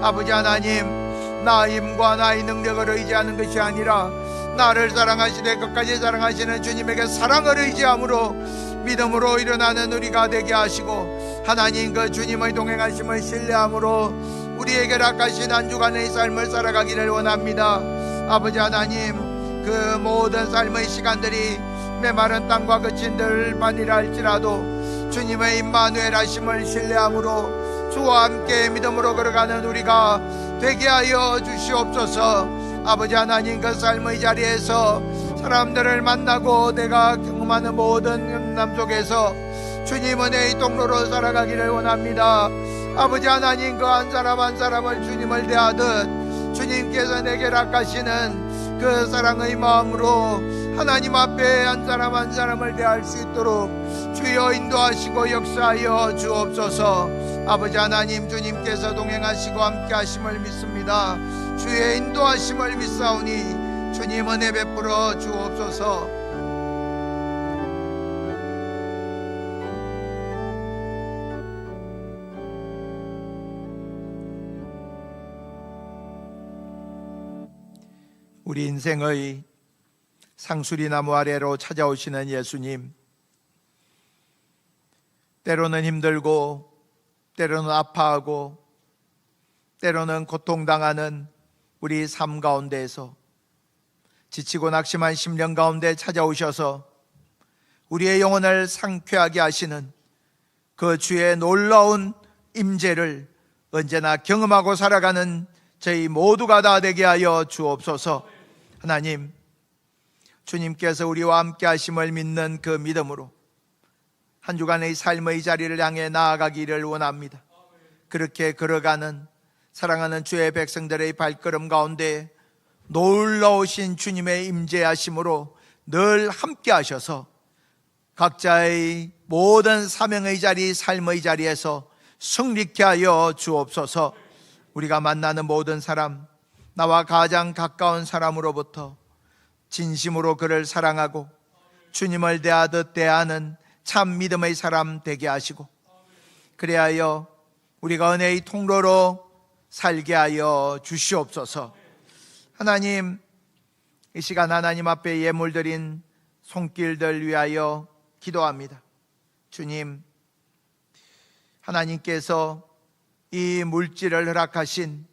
아버지 하나님, 나의 힘과 나의 능력을 의지하는 것이 아니라 나를 사랑하시되 끝까지 사랑하시는 주님에게 사랑을 의지함으로 믿음으로 일어나는 우리가 되게 하시고, 하나님 그 주님의 동행하심을 신뢰함으로 우리에게 락하신 한 주간의 삶을 살아가기를 원합니다. 아버지 하나님, 그 모든 삶의 시간들이 메마른 땅과 거친 들만이라 할지라도 주님의 임마누엘 하심을 신뢰함으로 주와 함께 믿음으로 걸어가는 우리가 되게 하여 주시옵소서. 아버지 하나님, 그 삶의 자리에서 사람들을 만나고 내가 경험하는 모든 남 속에서 주님 은혜의 통로로 살아가기를 원합니다. 아버지 하나님, 그 한 사람 한 사람을 주님을 대하듯 주님께서 내게 락하시는 그 사랑의 마음으로 하나님 앞에 한 사람 한 사람을 대할 수 있도록 주여 인도하시고 역사하여 주옵소서. 아버지 하나님, 주님께서 동행하시고 함께 하심을 믿습니다. 주의 인도하심을 믿사오니 주님 은혜 베풀어 주옵소서. 우리 인생의 상수리 나무 아래로 찾아오시는 예수님, 때로는 힘들고 때로는 아파하고 때로는 고통당하는 우리 삶 가운데에서 지치고 낙심한 심령 가운데 찾아오셔서 우리의 영혼을 상쾌하게 하시는 그 주의 놀라운 임재를 언제나 경험하고 살아가는 저희 모두가 다 되게 하여 주옵소서. 하나님, 주님께서 우리와 함께 하심을 믿는 그 믿음으로 한 주간의 삶의 자리를 향해 나아가기를 원합니다. 그렇게 걸어가는 사랑하는 주의 백성들의 발걸음 가운데 놀라우신 주님의 임재하심으로 늘 함께 하셔서 각자의 모든 사명의 자리, 삶의 자리에서 승리케 하여 주옵소서. 우리가 만나는 모든 사람, 나와 가장 가까운 사람으로부터 진심으로 그를 사랑하고 주님을 대하듯 대하는 참 믿음의 사람 되게 하시고, 그리하여 우리가 은혜의 통로로 살게 하여 주시옵소서. 하나님, 이 시간 하나님 앞에 예물드린 손길들 위하여 기도합니다. 주님, 하나님께서 이 물질을 허락하신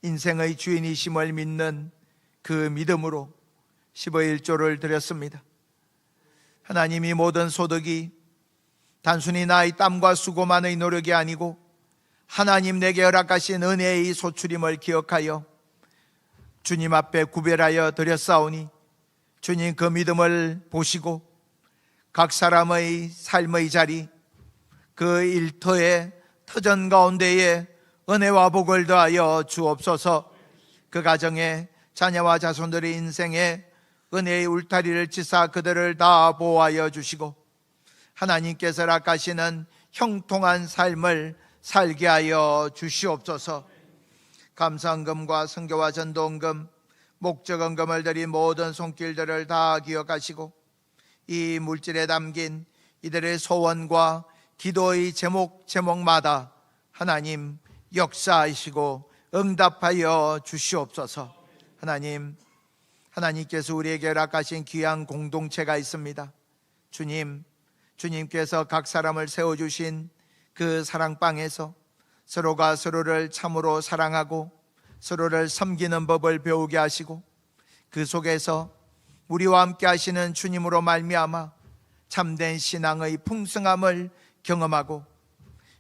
인생의 주인이심을 믿는 그 믿음으로 15일조를 드렸습니다. 하나님이 모든 소득이 단순히 나의 땀과 수고만의 노력이 아니고 하나님 내게 허락하신 은혜의 소출임을 기억하여 주님 앞에 구별하여 드렸사오니 주님 그 믿음을 보시고 각 사람의 삶의 자리, 그 일터의 터전 가운데에 은혜와 복을 더하여 주옵소서. 그 가정에 자녀와 자손들의 인생에 은혜의 울타리를 치사 그들을 다 보호하여 주시고 하나님께서 허락하시는 형통한 삶을 살게 하여 주시옵소서. 감사헌금과 선교와 전도헌금, 목적헌금을 드린 모든 손길들을 다 기억하시고 이 물질에 담긴 이들의 소원과 기도의 제목마다 하나님 역사하시고 응답하여 주시옵소서. 하나님께서 우리에게 허락하신 귀한 공동체가 있습니다. 주님께서 각 사람을 세워주신 그 사랑방에서 서로가 서로를 참으로 사랑하고 서로를 섬기는 법을 배우게 하시고 그 속에서 우리와 함께 하시는 주님으로 말미암아 참된 신앙의 풍성함을 경험하고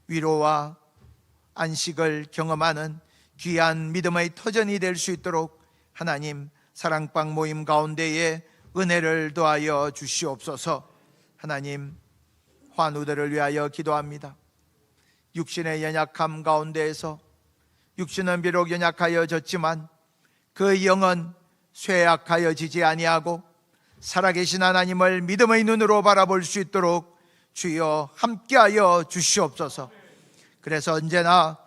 위로와 안식을 경험하는 귀한 믿음의 터전이 될 수 있도록 하나님 사랑방 모임 가운데에 은혜를 더하여 주시옵소서. 하나님 환우들을 위하여 기도합니다. 육신의 연약함 가운데에서 육신은 비록 연약하여졌지만 그 영은 쇠약하여지지 아니하고 살아계신 하나님을 믿음의 눈으로 바라볼 수 있도록 주여 함께하여 주시옵소서. 그래서 언제나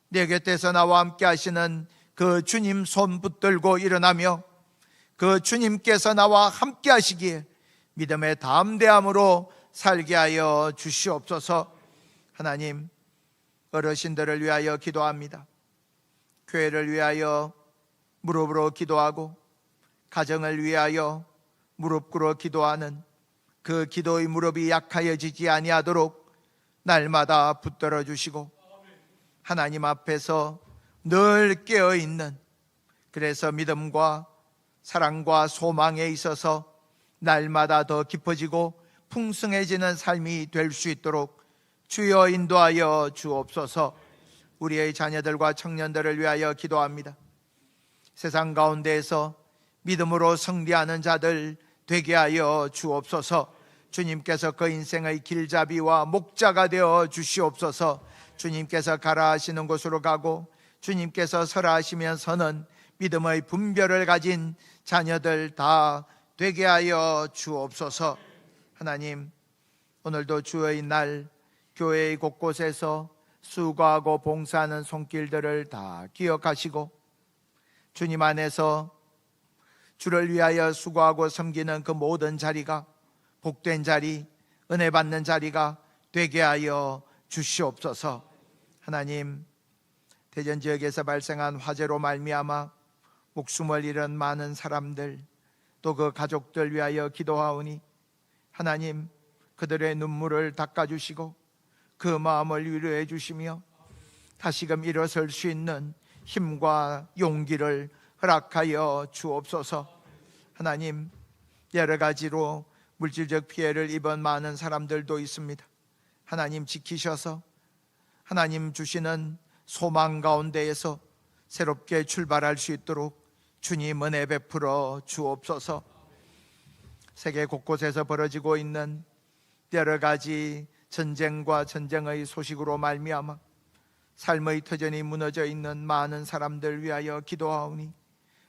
내 곁에서 나와 함께 하시는 그 주님 손 붙들고 일어나며 그 주님께서 나와 함께 하시기에 믿음의 담대함으로 살게 하여 주시옵소서. 하나님 어르신들을 위하여 기도합니다. 교회를 위하여 무릎으로 기도하고 가정을 위하여 무릎 꿇어 기도하는 그 기도의 무릎이 약하여지지 아니하도록 날마다 붙들어 주시고 하나님 앞에서 늘 깨어있는, 그래서 믿음과 사랑과 소망에 있어서 날마다 더 깊어지고 풍성해지는 삶이 될 수 있도록 주여 인도하여 주옵소서. 우리의 자녀들과 청년들을 위하여 기도합니다. 세상 가운데에서 믿음으로 승리하는 자들 되게 하여 주옵소서. 주님께서 그 인생의 길잡이와 목자가 되어 주시옵소서. 주님께서 가라 하시는 곳으로 가고 주님께서 서라 하시면 서는 믿음의 분별을 가진 자녀들 다 되게 하여 주옵소서. 하나님 오늘도 주의 날 교회의 곳곳에서 수고하고 봉사하는 손길들을 다 기억하시고 주님 안에서 주를 위하여 수고하고 섬기는 그 모든 자리가 복된 자리, 은혜 받는 자리가 되게 하여 주시옵소서. 하나님 대전 지역에서 발생한 화재로 말미암아 목숨을 잃은 많은 사람들 또 그 가족들 위하여 기도하오니 하나님 그들의 눈물을 닦아주시고 그 마음을 위로해 주시며 다시금 일어설 수 있는 힘과 용기를 허락하여 주옵소서. 하나님 여러 가지로 물질적 피해를 입은 많은 사람들도 있습니다. 하나님 지키셔서 하나님 주시는 소망 가운데에서 새롭게 출발할 수 있도록 주님 은혜 베풀어 주옵소서. 세계 곳곳에서 벌어지고 있는 여러 가지 전쟁과 전쟁의 소식으로 말미암아 삶의 터전이 무너져 있는 많은 사람들 위하여 기도하오니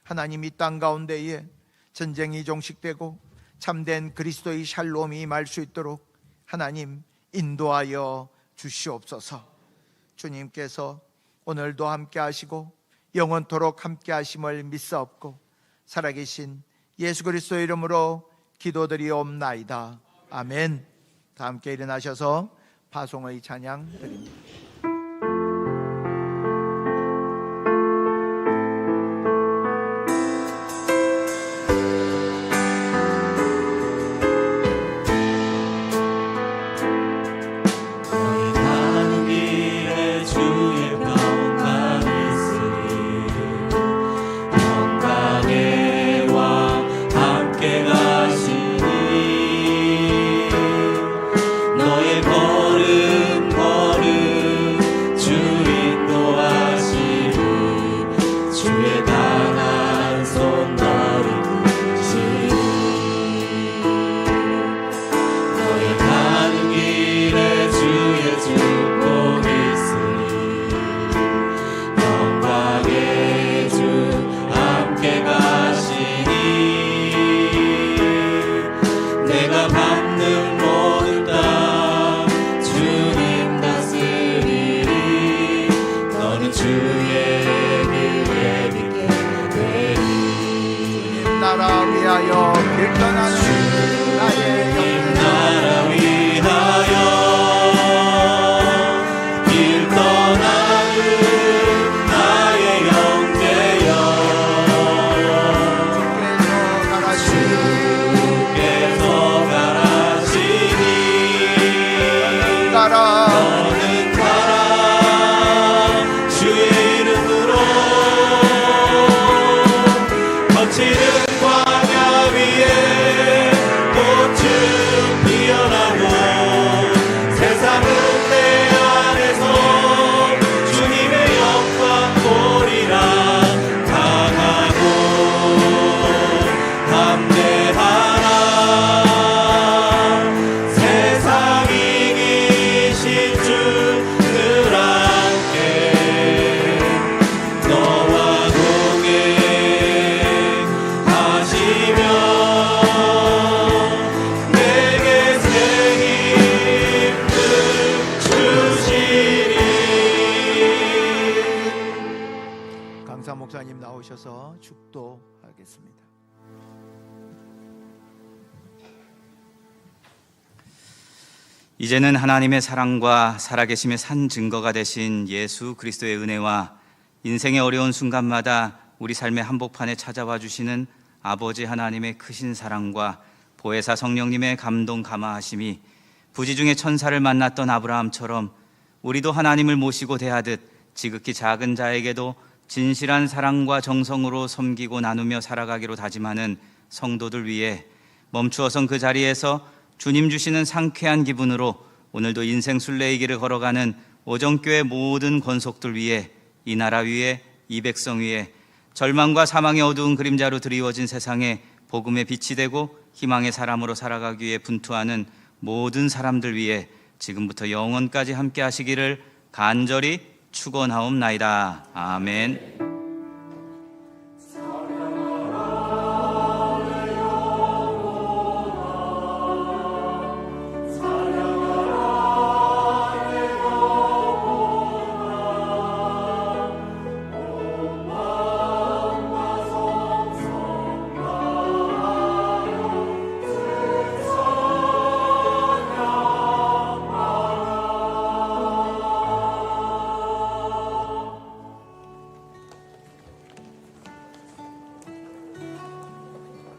하나님 이 땅 가운데에 전쟁이 종식되고 참된 그리스도의 샬롬이 임할 수 있도록 하나님 인도하여 주시옵소서. 주님께서 오늘도 함께 하시고 영원토록 함께 하심을 믿사옵고 살아계신 예수 그리스도의 이름으로 기도드리옵나이다. 아멘. 다 함께 일어나셔서 파송의 찬양 드립니다. 너의 걸음 걸음 나라 위하여 길떠나는 나의 영혼 나라 위하여 길 떠나는 나의 형제여 주께서 가라시니 가라 너는 가라 주의 이름으로 거칠은 광야 위에 꽃은 피어나고 세상은 내 안에서 주님의 영광 보리라 강하고 담대하라 세상 이기신 주 늘 함께 너와 동행하시며 내게 새 힘을 주시리. 강사 목사님 나오셔서 축도하겠습니다. 이제는 하나님의 사랑과 살아계심의 산 증거가 되신 예수 그리스도의 은혜와 인생의 어려운 순간마다 우리 삶의 한복판에 찾아와 주시는 아버지 하나님의 크신 사랑과 보혜사 성령님의 감동 감화하심이 부지중에 천사를 만났던 아브라함처럼 우리도 하나님을 모시고 대하듯 지극히 작은 자에게도 진실한 사랑과 정성으로 섬기고 나누며 살아가기로 다짐하는 성도들 위해 멈추어선 그 자리에서 주님 주시는 상쾌한 기분으로 오늘도 인생 순례의 길을 걸어가는 오정교회 모든 권속들 위해 이 나라 위에 이 백성 위에 절망과 사망의 어두운 그림자로 드리워진 세상에 복음의 빛이 되고 희망의 사람으로 살아가기 위해 분투하는 모든 사람들 위해 지금부터 영원까지 함께 하시기를 간절히 축원하옵나이다. 아멘.